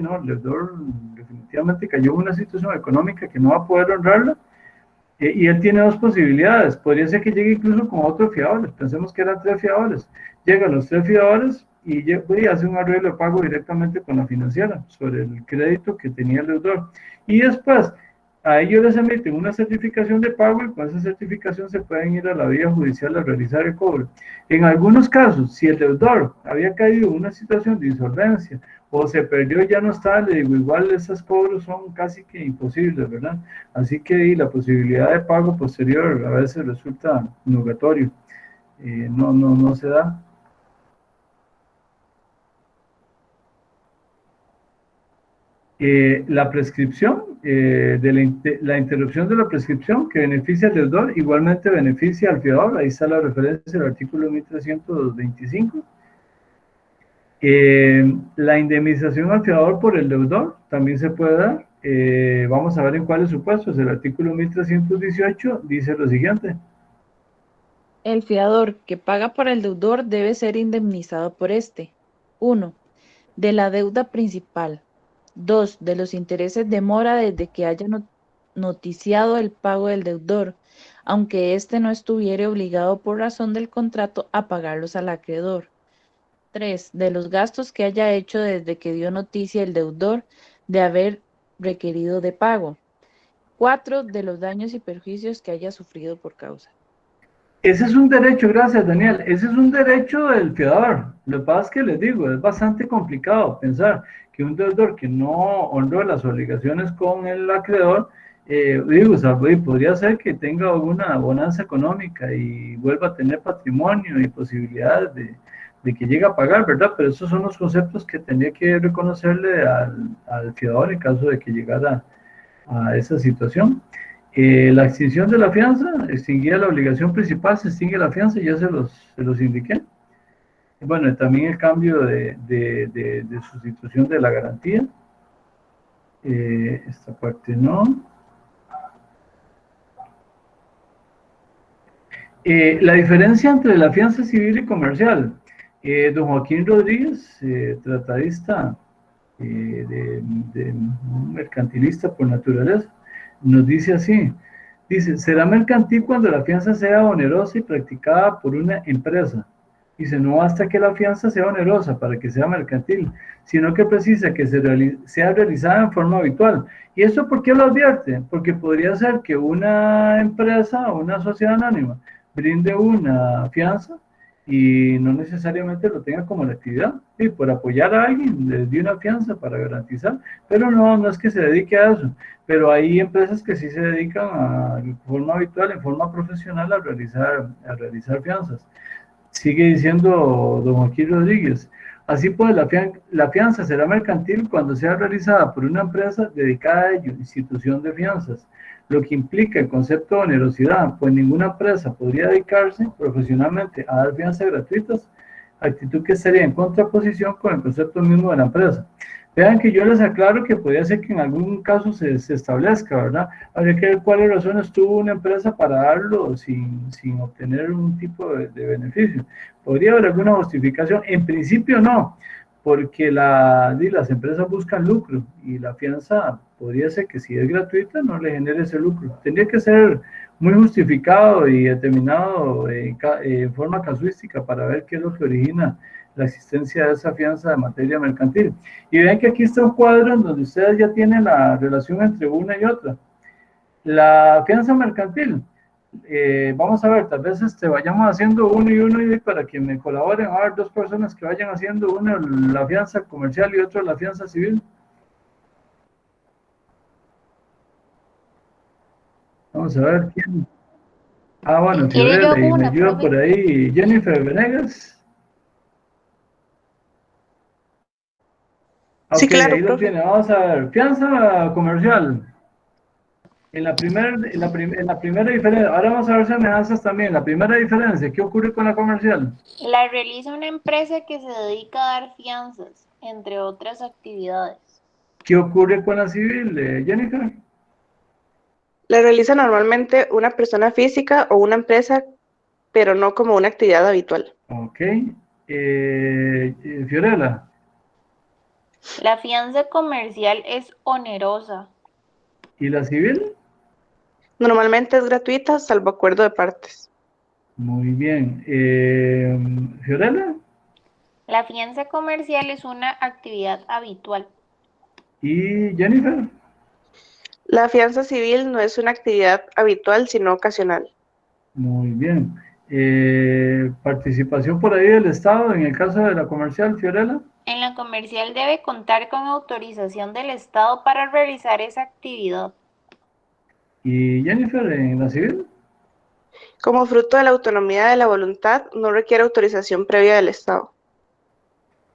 no, el deudor definitivamente cayó en una situación económica que no va a poder honrarla, y él tiene dos posibilidades. Podría ser que llegue incluso con otros fiadores, pensemos que eran 3 fiadores, llegan los 3 fiadores y hace un arreglo de pago directamente con la financiera sobre el crédito que tenía el deudor, y después a ellos les emiten una certificación de pago y con esa certificación se pueden ir a la vía judicial a realizar el cobro. En algunos casos, si el deudor había caído en una situación de insolvencia o se perdió, ya no está, le digo, igual esos cobros son casi que imposibles, ¿verdad? Así que la posibilidad de pago posterior a veces resulta nugatorio, no se da. La prescripción, la interrupción de la prescripción que beneficia al deudor, igualmente beneficia al fiador. Ahí está la referencia del artículo 1325. La indemnización al fiador por el deudor también se puede dar. Vamos a ver en cuáles supuestos. El artículo 1318 dice lo siguiente. El fiador que paga por el deudor debe ser indemnizado por este. 1. De la deuda principal. 2. De los intereses de mora desde que haya noticiado el pago del deudor, aunque éste no estuviere obligado por razón del contrato a pagarlos al acreedor. 3. De los gastos que haya hecho desde que dio noticia el deudor de haber requerido de pago. 4. De los daños y perjuicios que haya sufrido por causa. Ese es un derecho, gracias Daniel, ese es un derecho del fiador. Lo que pasa es que les digo, es bastante complicado pensar que un deudor que no honró las obligaciones con el acreedor, podría ser que tenga alguna bonanza económica y vuelva a tener patrimonio y posibilidades de que llegue a pagar, ¿verdad? Pero esos son los conceptos que tendría que reconocerle al fiador en caso de que llegara a esa situación. La extinción de la fianza, extinguía la obligación principal, se extingue la fianza, ya se los indiqué. Bueno, también el cambio de sustitución de la garantía. Esta parte no. La diferencia entre la fianza civil y comercial. Don Joaquín Rodríguez, tratadista, un mercantilista por naturaleza, nos dice así, dice, será mercantil cuando la fianza sea onerosa y practicada por una empresa, Dice, no basta que la fianza sea onerosa para que sea mercantil, sino que precisa que sea realizada en forma habitual. ¿Y eso por qué lo advierte? Porque podría ser que una empresa o una sociedad anónima brinde una fianza y no necesariamente lo tenga como la actividad. Y por apoyar a alguien les dio una fianza para garantizar, pero no es que se dedique a eso. Pero hay empresas que sí se dedican de forma habitual, en forma profesional, a realizar fianzas. Sigue diciendo don Joaquín Rodríguez. Así pues, la fianza será mercantil cuando sea realizada por una empresa dedicada a ello, institución de fianzas, lo que implica el concepto de onerosidad, pues ninguna empresa podría dedicarse profesionalmente a dar fianzas gratuitas, actitud que estaría en contraposición con el concepto mismo de la empresa. Vean que yo les aclaro que podría ser que en algún caso se establezca, ¿verdad? Habría que ver cuáles razones tuvo una empresa para darlo sin obtener un tipo de beneficio. ¿Podría haber alguna justificación? En principio no, porque las empresas buscan lucro y la fianza podría ser que si es gratuita no le genere ese lucro. Tendría que ser muy justificado y determinado en forma casuística para ver qué es lo que origina la existencia de esa fianza de materia mercantil. Y ven que aquí está un cuadro en donde ustedes ya tienen la relación entre una y otra. La fianza mercantil, vamos a ver, tal vez vayamos haciendo uno y uno y para que me colaboren, a ver, dos personas que vayan haciendo, uno la fianza comercial y otro la fianza civil. Vamos a ver quién. Ah, bueno, ¿Quiere yo Fiorella, y me una, ayuda profe? por ahí Jennifer Venegas. Sí, Ok, claro, ahí lo profe. tiene. Vamos a ver. Fianza comercial. En la primera diferencia, ahora vamos a ver semejanzas también. La primera diferencia, ¿qué ocurre con la comercial? La realiza una empresa que se dedica a dar fianzas, entre otras actividades. ¿Qué ocurre con la civil, Jennifer? La realiza normalmente una persona física o una empresa, pero no como una actividad habitual. Ok. Fiorella. La fianza comercial es onerosa. ¿Y la civil? Normalmente es gratuita, salvo acuerdo de partes. Muy bien. Fiorella. La fianza comercial es una actividad habitual. ¿Y Jennifer? La fianza civil no es una actividad habitual, sino ocasional. Muy bien. ¿Participación por ahí del Estado en el caso de la comercial, Fiorella? En la comercial debe contar con autorización del Estado para realizar esa actividad. ¿Y Jennifer en la civil? Como fruto de la autonomía de la voluntad, no requiere autorización previa del Estado.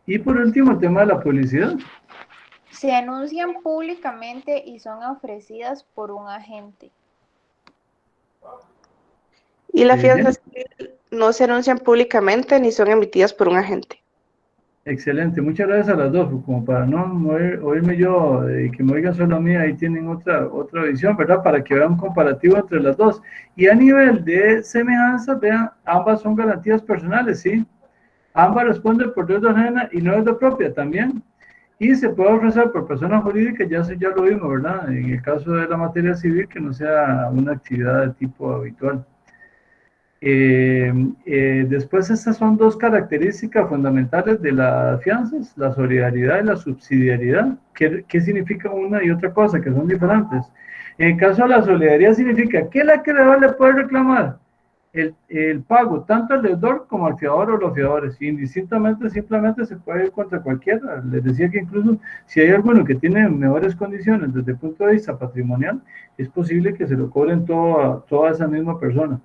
Y por último, el tema de la publicidad. Se anuncian públicamente y son ofrecidas por un agente. Y las fianzas Jennifer. civil no se anuncian públicamente ni son emitidas por un agente. Excelente, muchas gracias a las dos, como para no oírme yo y que me oigan solo a mí, ahí tienen otra visión, ¿verdad? Para que vean un comparativo entre las dos. Y a nivel de semejanza, vean, ambas son garantías personales, ¿sí? Ambas responden por deuda ajena y no deuda propia también. Y se puede ofrecer por persona jurídica, ya lo vimos, ¿verdad? En el caso de la materia civil, que no sea una actividad de tipo habitual. Después, estas son dos características fundamentales de las fianzas, la solidaridad y la subsidiariedad. ¿Qué significa una y otra cosa? Que son diferentes. En el caso de la solidaridad significa que el acreedor le puede reclamar el pago tanto al deudor como al fiador o los fiadores, indistintamente, simplemente se puede ir contra cualquiera. Les decía que incluso si hay alguno que tiene mejores condiciones desde el punto de vista patrimonial, es posible que se lo cobren toda esa misma persona.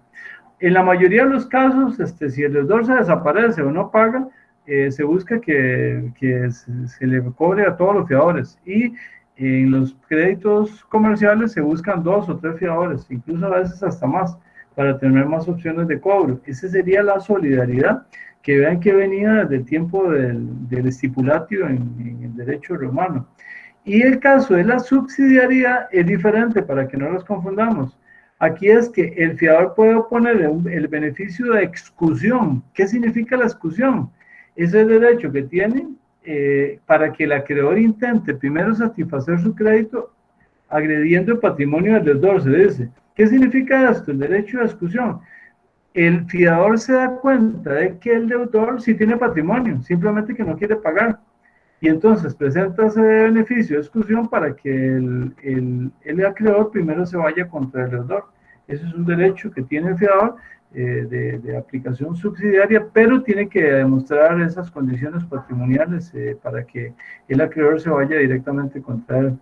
En la mayoría de los casos, si el deudor se desaparece o no paga, se busca que se le cobre a todos los fiadores, y en los créditos comerciales se buscan 2 o 3 fiadores, incluso a veces hasta más, para tener más opciones de cobro. Esa sería la solidaridad, que vean que venía desde el tiempo del estipulatio en el derecho romano. Y el caso de la subsidiariedad es diferente, para que no los confundamos. Aquí es que el fiador puede oponer el beneficio de excusión. ¿Qué significa la excusión? Es el derecho que tiene para que el acreedor intente primero satisfacer su crédito agrediendo el patrimonio del deudor, se dice. ¿Qué significa esto? El derecho de excusión. el fiador se da cuenta de que el deudor sí tiene patrimonio, simplemente que no quiere pagar. Y entonces presenta ese beneficio de exclusión para que el acreedor primero se vaya contra el deudor. Ese es un derecho que tiene el fiador de aplicación subsidiaria, pero tiene que demostrar esas condiciones patrimoniales para que el acreedor se vaya directamente contra él.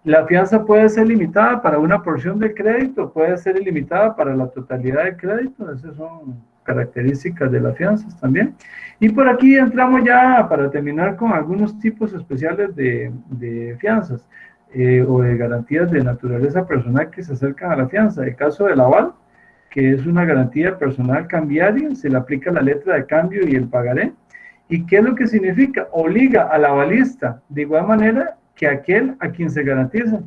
La fianza puede ser limitada para una porción del crédito, puede ser ilimitada para la totalidad del crédito. Esas son características de las fianzas también. Y por aquí entramos ya para terminar con algunos tipos especiales de fianzas o de garantías de naturaleza personal que se acercan a la fianza. El caso del aval, que es una garantía personal cambiaria, se le aplica la letra de cambio y el pagaré. ¿Y qué es lo que significa? Obliga al avalista de igual manera que aquel a quien se garantiza.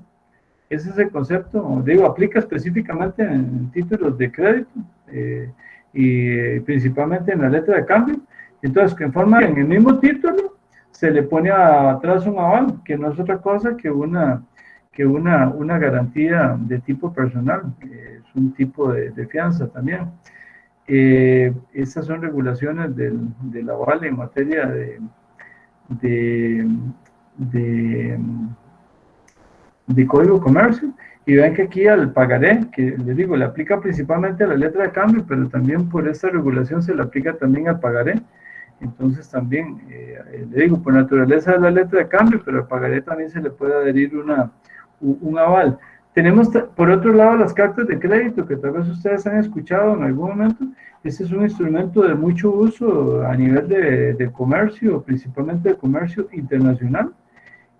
Ese es el concepto, digo, aplica específicamente en títulos de crédito y principalmente en la letra de cambio. Entonces, en el mismo título se le pone atrás un aval, que no es otra cosa que una garantía de tipo personal, es un tipo de fianza también. Estas son regulaciones del aval en materia de Código de Comercio, y vean que aquí al pagaré, que les digo, le aplica principalmente a la letra de cambio, pero también por esta regulación se le aplica también al pagaré. Entonces también, le digo, por naturaleza de la letra de cambio, pero al pagaré también se le puede adherir un aval. Tenemos, por otro lado, las cartas de crédito, que tal vez ustedes han escuchado en algún momento. Este es un instrumento de mucho uso a nivel de comercio, principalmente de comercio internacional,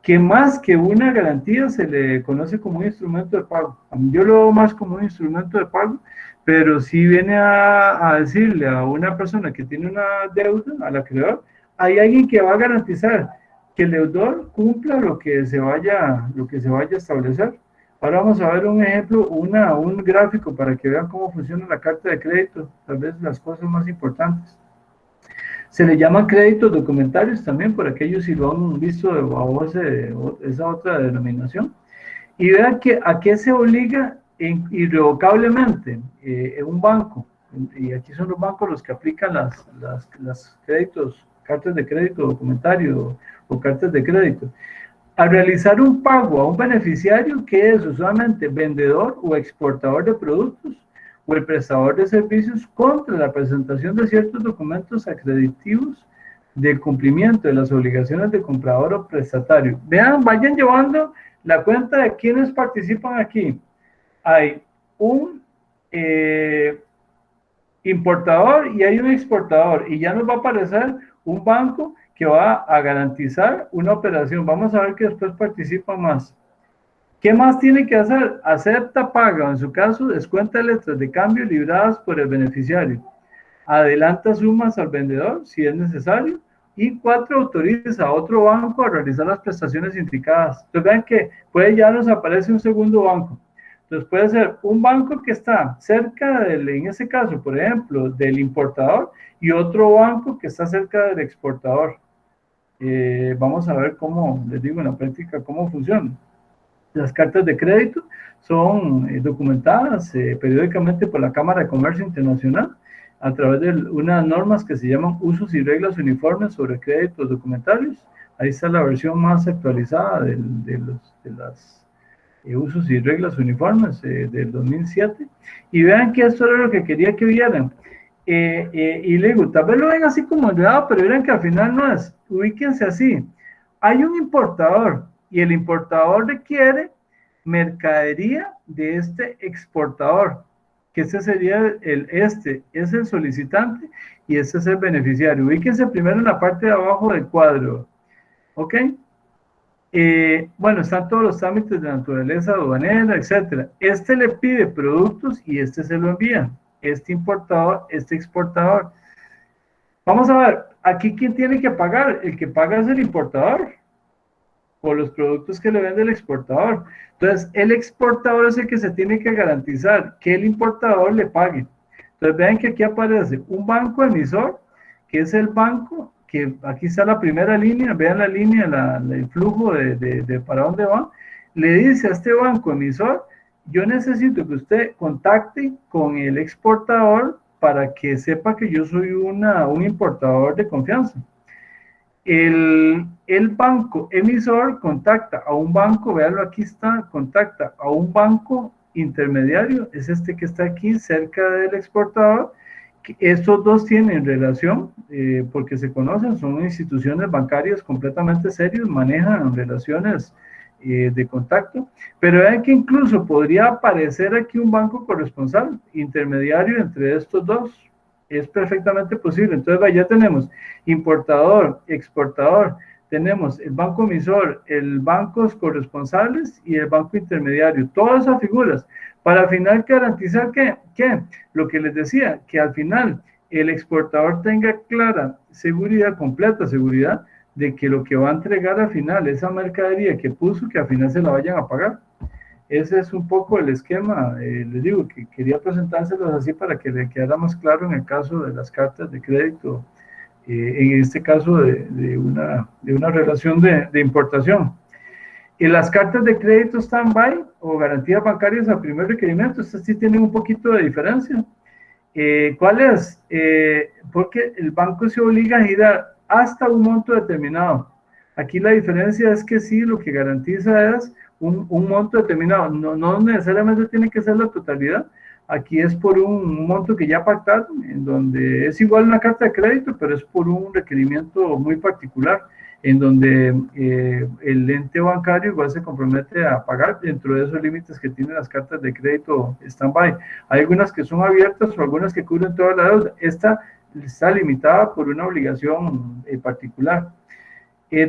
que más que una garantía se le conoce como un instrumento de pago. Yo lo veo más como un instrumento de pago, pero si viene a decirle a una persona que tiene una deuda, al acreedor, hay alguien que va a garantizar que el deudor cumpla lo que se vaya a establecer. Ahora vamos a ver un ejemplo, un gráfico para que vean cómo funciona la carta de crédito, tal vez las cosas más importantes. Se le llaman créditos documentarios también, por aquellos si lo han visto bajo esa otra denominación. Y vean que a qué se obliga irrevocablemente en un banco, y aquí son los bancos los que aplican las créditos, cartas de crédito documentario o cartas de crédito. Al realizar un pago a un beneficiario que es usualmente vendedor o exportador de productos o el prestador de servicios contra la presentación de ciertos documentos acreditivos del cumplimiento de las obligaciones de comprador o prestatario. Vean, vayan llevando la cuenta de quienes participan aquí. Hay un importador y hay un exportador, y ya nos va a aparecer un banco que va a garantizar una operación. Vamos a ver que después participa más. ¿Qué más tiene que hacer? Acepta, paga, en su caso, descuenta letras de cambio libradas por el beneficiario. Adelanta sumas al vendedor, si es necesario. Y 4, autoriza a otro banco a realizar las prestaciones indicadas. Entonces vean que ya nos aparece un segundo banco. Entonces puede ser un banco que está cerca en ese caso, por ejemplo, del importador, y otro banco que está cerca del exportador. Vamos a ver cómo, les digo en la práctica, cómo funciona. Las cartas de crédito son documentadas periódicamente por la Cámara de Comercio Internacional a través de unas normas que se llaman Usos y Reglas Uniformes sobre Créditos Documentarios. Ahí está la versión más actualizada de las Usos y Reglas Uniformes del 2007. Y vean que esto era lo que quería que vieran. Y le digo, tal vez lo ven así como enredado, pero verán que al final no es. Ubíquense así. Hay un importador y el importador requiere mercadería de este exportador, que este sería es el solicitante y este es el beneficiario. Ubíquense primero en la parte de abajo del cuadro. ¿Ok? Bueno, están todos los trámites de naturaleza aduanera, etcétera. Este le pide productos y este se lo envía. Este importador, este exportador. Vamos a ver, aquí ¿quién tiene que pagar? El que paga es el importador por los productos que le vende el exportador. Entonces, el exportador es el que se tiene que garantizar que el importador le pague. Entonces, vean que aquí aparece un banco emisor, que es el banco, que aquí está la primera línea, vean la línea, el flujo de para dónde va. Le dice a este banco emisor, yo necesito que usted contacte con el exportador para que sepa que yo soy un importador de confianza. El banco emisor contacta a un banco, véanlo aquí está, contacta a un banco intermediario, es este que está aquí cerca del exportador. Estos dos tienen relación porque se conocen, son instituciones bancarias completamente serias, manejan relaciones de contacto, pero vean que incluso podría aparecer aquí un banco corresponsal intermediario entre estos dos. Es perfectamente posible. Entonces ya tenemos importador, exportador, tenemos el banco emisor, el bancos corresponsales y el banco intermediario, todas esas figuras, para al final garantizar que lo que les decía, que al final el exportador tenga clara seguridad, completa seguridad, de que lo que va a entregar al final, esa mercadería que puso, que al final se la vayan a pagar. Ese es un poco el esquema, les digo que quería presentárselos así para que le quedara más claro en el caso de las cartas de crédito, en este caso de una relación de importación. Y las cartas de crédito stand-by o garantías bancarias a primer requerimiento, estas sí tienen un poquito de diferencia. ¿Cuál es? Porque el banco se obliga a girar hasta un monto determinado. Aquí la diferencia es que sí, lo que garantiza es un monto determinado, no necesariamente tiene que ser la totalidad, aquí es por un monto que ya pactaron, en donde es igual una carta de crédito, pero es por un requerimiento muy particular, en donde el ente bancario igual se compromete a pagar dentro de esos límites que tienen las cartas de crédito stand-by. Hay algunas que son abiertas o algunas que cubren toda la deuda, esta está limitada por una obligación particular.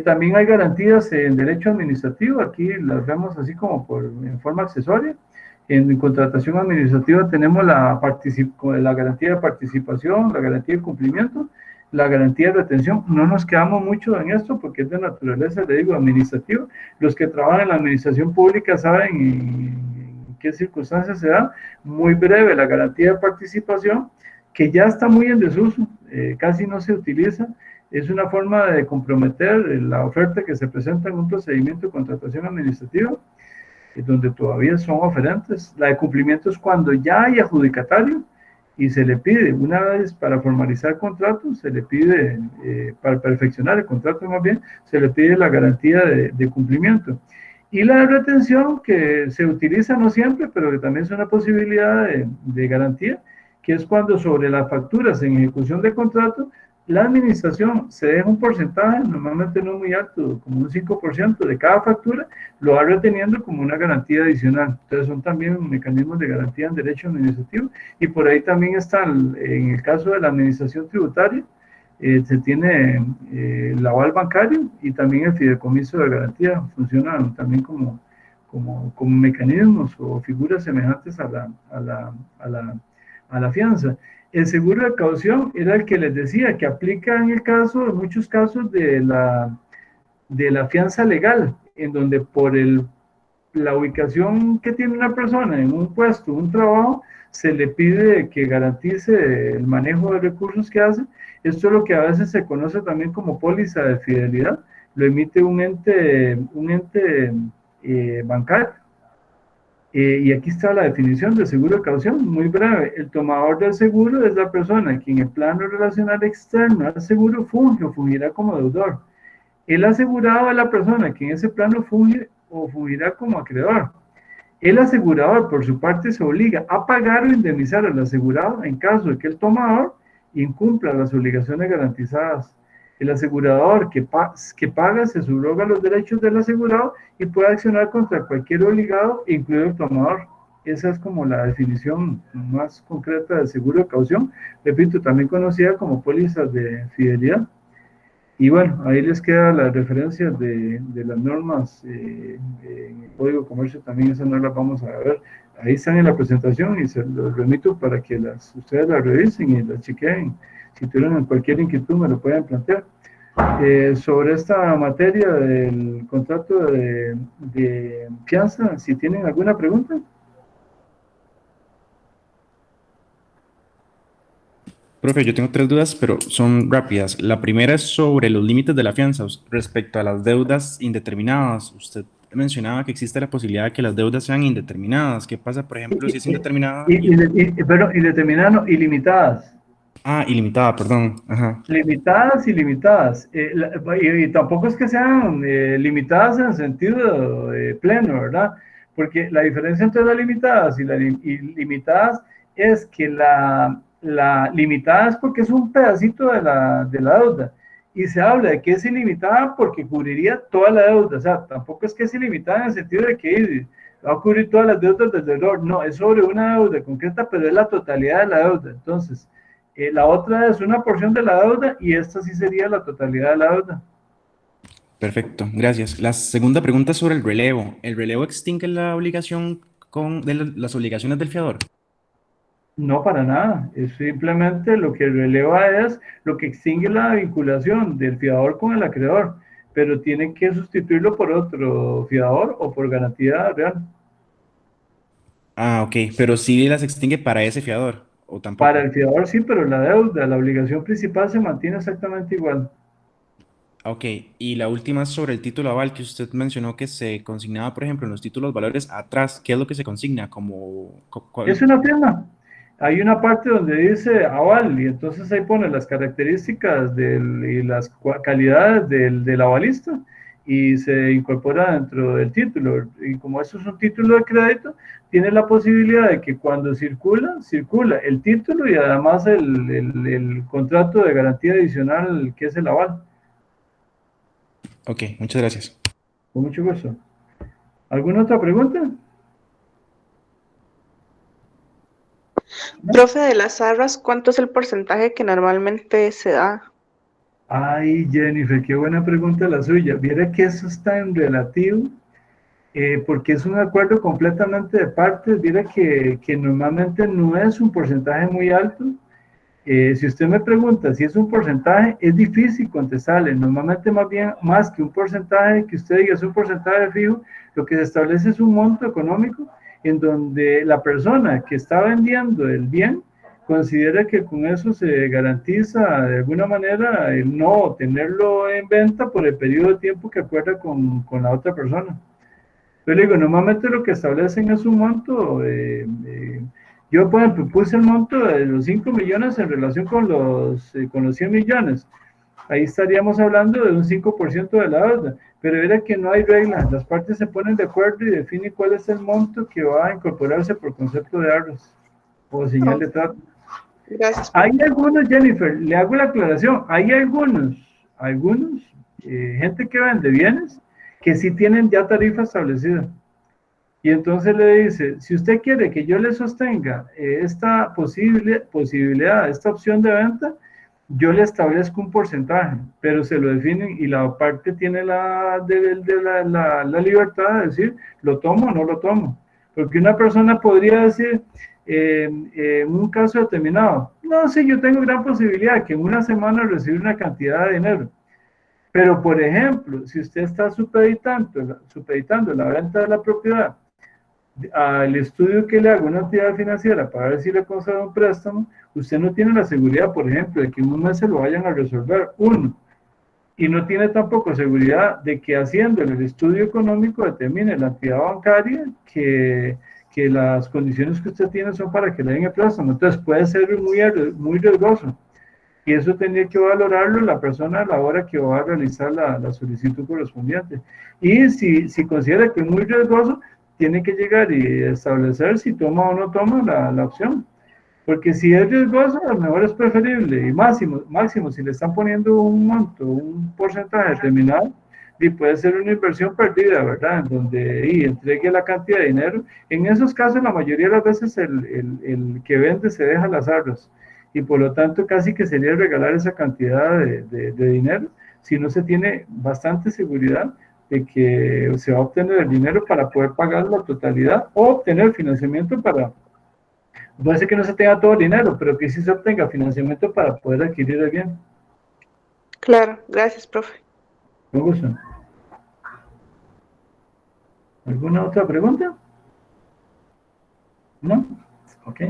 También hay garantías en derecho administrativo, aquí las vemos así como en forma accesoria. En contratación administrativa tenemos la garantía de participación, la garantía de cumplimiento, la garantía de retención. No nos quedamos mucho en esto porque es de naturaleza, le digo, administrativa. Los que trabajan en la administración pública saben en qué circunstancias se da. Muy breve, la garantía de participación, que ya está muy en desuso, casi no se utiliza. Es una forma de comprometer la oferta que se presenta en un procedimiento de contratación administrativa, donde todavía son oferentes. La de cumplimiento es cuando ya hay adjudicatario y se le pide, una vez para formalizar contratos, se le pide, para perfeccionar el contrato más bien, se le pide la garantía de cumplimiento. Y la de retención, que se utiliza no siempre, pero que también es una posibilidad de garantía, que es cuando sobre las facturas en ejecución de contrato, la administración se deja un porcentaje, normalmente no muy alto, como un 5% de cada factura, lo va reteniendo como una garantía adicional. Entonces son también mecanismos de garantía en derecho administrativo, y por ahí también están, en el caso de la administración tributaria, se tiene el aval bancario y también el fideicomiso de garantía, funcionan también como mecanismos o figuras semejantes a la fianza. El seguro de caución era el que les decía, que aplica en en muchos casos de la fianza legal, en donde por la ubicación que tiene una persona en un puesto, un trabajo, se le pide que garantice el manejo de recursos que hace. Esto es lo que a veces se conoce también como póliza de fidelidad, lo emite un ente bancario. Y aquí está la definición de seguro de caución, muy breve. El tomador del seguro es la persona que en el plano relacional externo al seguro funge o fungirá como deudor. El asegurado es la persona que en ese plano funge o fungirá como acreedor. El asegurador, por su parte, se obliga a pagar o indemnizar al asegurado en caso de que el tomador incumpla las obligaciones garantizadas. El asegurador que paga se subroga los derechos del asegurado y puede accionar contra cualquier obligado, incluido el tomador. Esa es como la definición más concreta del seguro de caución, repito, también conocida como pólizas de fidelidad. Y bueno, ahí les queda las referencias de las normas en el Código de Comercio, también esas no las vamos a ver. Ahí están en la presentación y se los remito para que ustedes las revisen y las chequeen. Si tienen cualquier inquietud me lo pueden plantear. Sobre esta materia del contrato de fianza, si tienen alguna pregunta. Profe, yo tengo 3 dudas, pero son rápidas. La primera es sobre los límites de la fianza respecto a las deudas indeterminadas. ¿Usted mencionaba que existe la posibilidad de que las deudas sean indeterminadas. ¿Qué pasa, por ejemplo, si es indeterminada? Pero indeterminadas, no, ilimitadas. Ah, ilimitada, perdón. Ajá. Limitadas y limitadas. Y tampoco es que sean limitadas en el sentido pleno, ¿verdad? Porque la diferencia entre las limitadas y las ilimitadas es que la limitada es porque es un pedacito de la deuda. Y se habla de que es ilimitada porque cubriría toda la deuda. O sea, tampoco es que es ilimitada en el sentido de que va a cubrir todas las deudas del deudor. No, es sobre una deuda concreta, pero es la totalidad de la deuda. Entonces, la otra es una porción de la deuda y esta sí sería la totalidad de la deuda. Perfecto, gracias. La segunda pregunta es sobre el relevo. ¿El relevo extingue la obligación de las obligaciones del fiador? No, para nada. Es simplemente lo que releva es lo que extingue la vinculación del fiador con el acreedor, pero tiene que sustituirlo por otro fiador o por garantía real. Ah, ok, pero sí las extingue para ese fiador, o Para tampoco. el fiador sí, pero la deuda, la obligación principal se mantiene exactamente igual. Ok, y la última es sobre el título aval que usted mencionó que se consignaba, por ejemplo, en los títulos valores atrás. ¿Qué es lo que se consigna? Es una firma. Hay una parte donde dice aval y entonces ahí pone las características y las calidades del avalista y se incorpora dentro del título. Y como eso es un título de crédito, tiene la posibilidad de que cuando circula el título y además el contrato de garantía adicional que es el aval. Ok, muchas gracias. Con mucho gusto. ¿Alguna otra pregunta? Profe, de las arras, ¿cuánto es el porcentaje que normalmente se da? Ay, Jennifer, qué buena pregunta la suya. Viera que eso es tan relativo, porque es un acuerdo completamente de partes. Viera que normalmente no es un porcentaje muy alto. Si usted me pregunta si es un porcentaje, es difícil contestarle. Normalmente más bien, más que un porcentaje que usted diga es un porcentaje fijo, lo que se establece es un monto económico en donde la persona que está vendiendo el bien considera que con eso se garantiza de alguna manera el no tenerlo en venta por el periodo de tiempo que acuerda con la otra persona. Yo le digo, normalmente lo que establecen es un monto. Yo, por ejemplo, puse el monto de los 5 millones en relación con los 100 millones. Ahí estaríamos hablando de un 5% de la deuda. Pero era que no hay regla. Las partes se ponen de acuerdo y definen cuál es el monto que va a incorporarse por concepto de arras o señal de trato. Gracias. Hay algunos, Jennifer, le hago la aclaración, hay algunos, gente que vende bienes que sí tienen ya tarifa establecida. Y entonces le dice, si usted quiere que yo le sostenga esta posibilidad, esta opción de venta, yo le establezco un porcentaje, pero se lo definen y la parte tiene la libertad de decir, lo tomo o no lo tomo. Porque una persona podría decir, en un caso determinado, no, sí, yo tengo gran posibilidad que en una semana recibir una cantidad de dinero. Pero, por ejemplo, si usted está supeditando la venta de la propiedad al estudio que le haga una entidad financiera para ver si le concede un préstamo, usted no tiene la seguridad, por ejemplo, de que en un mes se lo vayan a resolver, uno, y no tiene tampoco seguridad de que haciéndole el estudio económico determine la entidad bancaria que las condiciones que usted tiene son para que le den el préstamo. Entonces puede ser muy riesgoso. Y eso tendría que valorarlo la persona a la hora que va a realizar la solicitud correspondiente. Y si considera que es muy riesgoso, tiene que llegar y establecer si toma o no toma la opción. Porque si es riesgoso, a lo mejor es preferible. Y máximo si le están poniendo un monto, un porcentaje determinado, y puede ser una inversión perdida, ¿verdad? En donde entregue la cantidad de dinero. En esos casos, la mayoría de las veces el que vende se deja las arras. Y por lo tanto, casi que sería regalar esa cantidad de dinero si no se tiene bastante seguridad de que se va a obtener el dinero para poder pagar la totalidad o obtener financiamiento para, puede ser que no se tenga todo el dinero, pero que sí se obtenga financiamiento para poder adquirir el bien. Claro, gracias, profe. Con gusto. ¿Alguna otra pregunta? ¿No? Ok.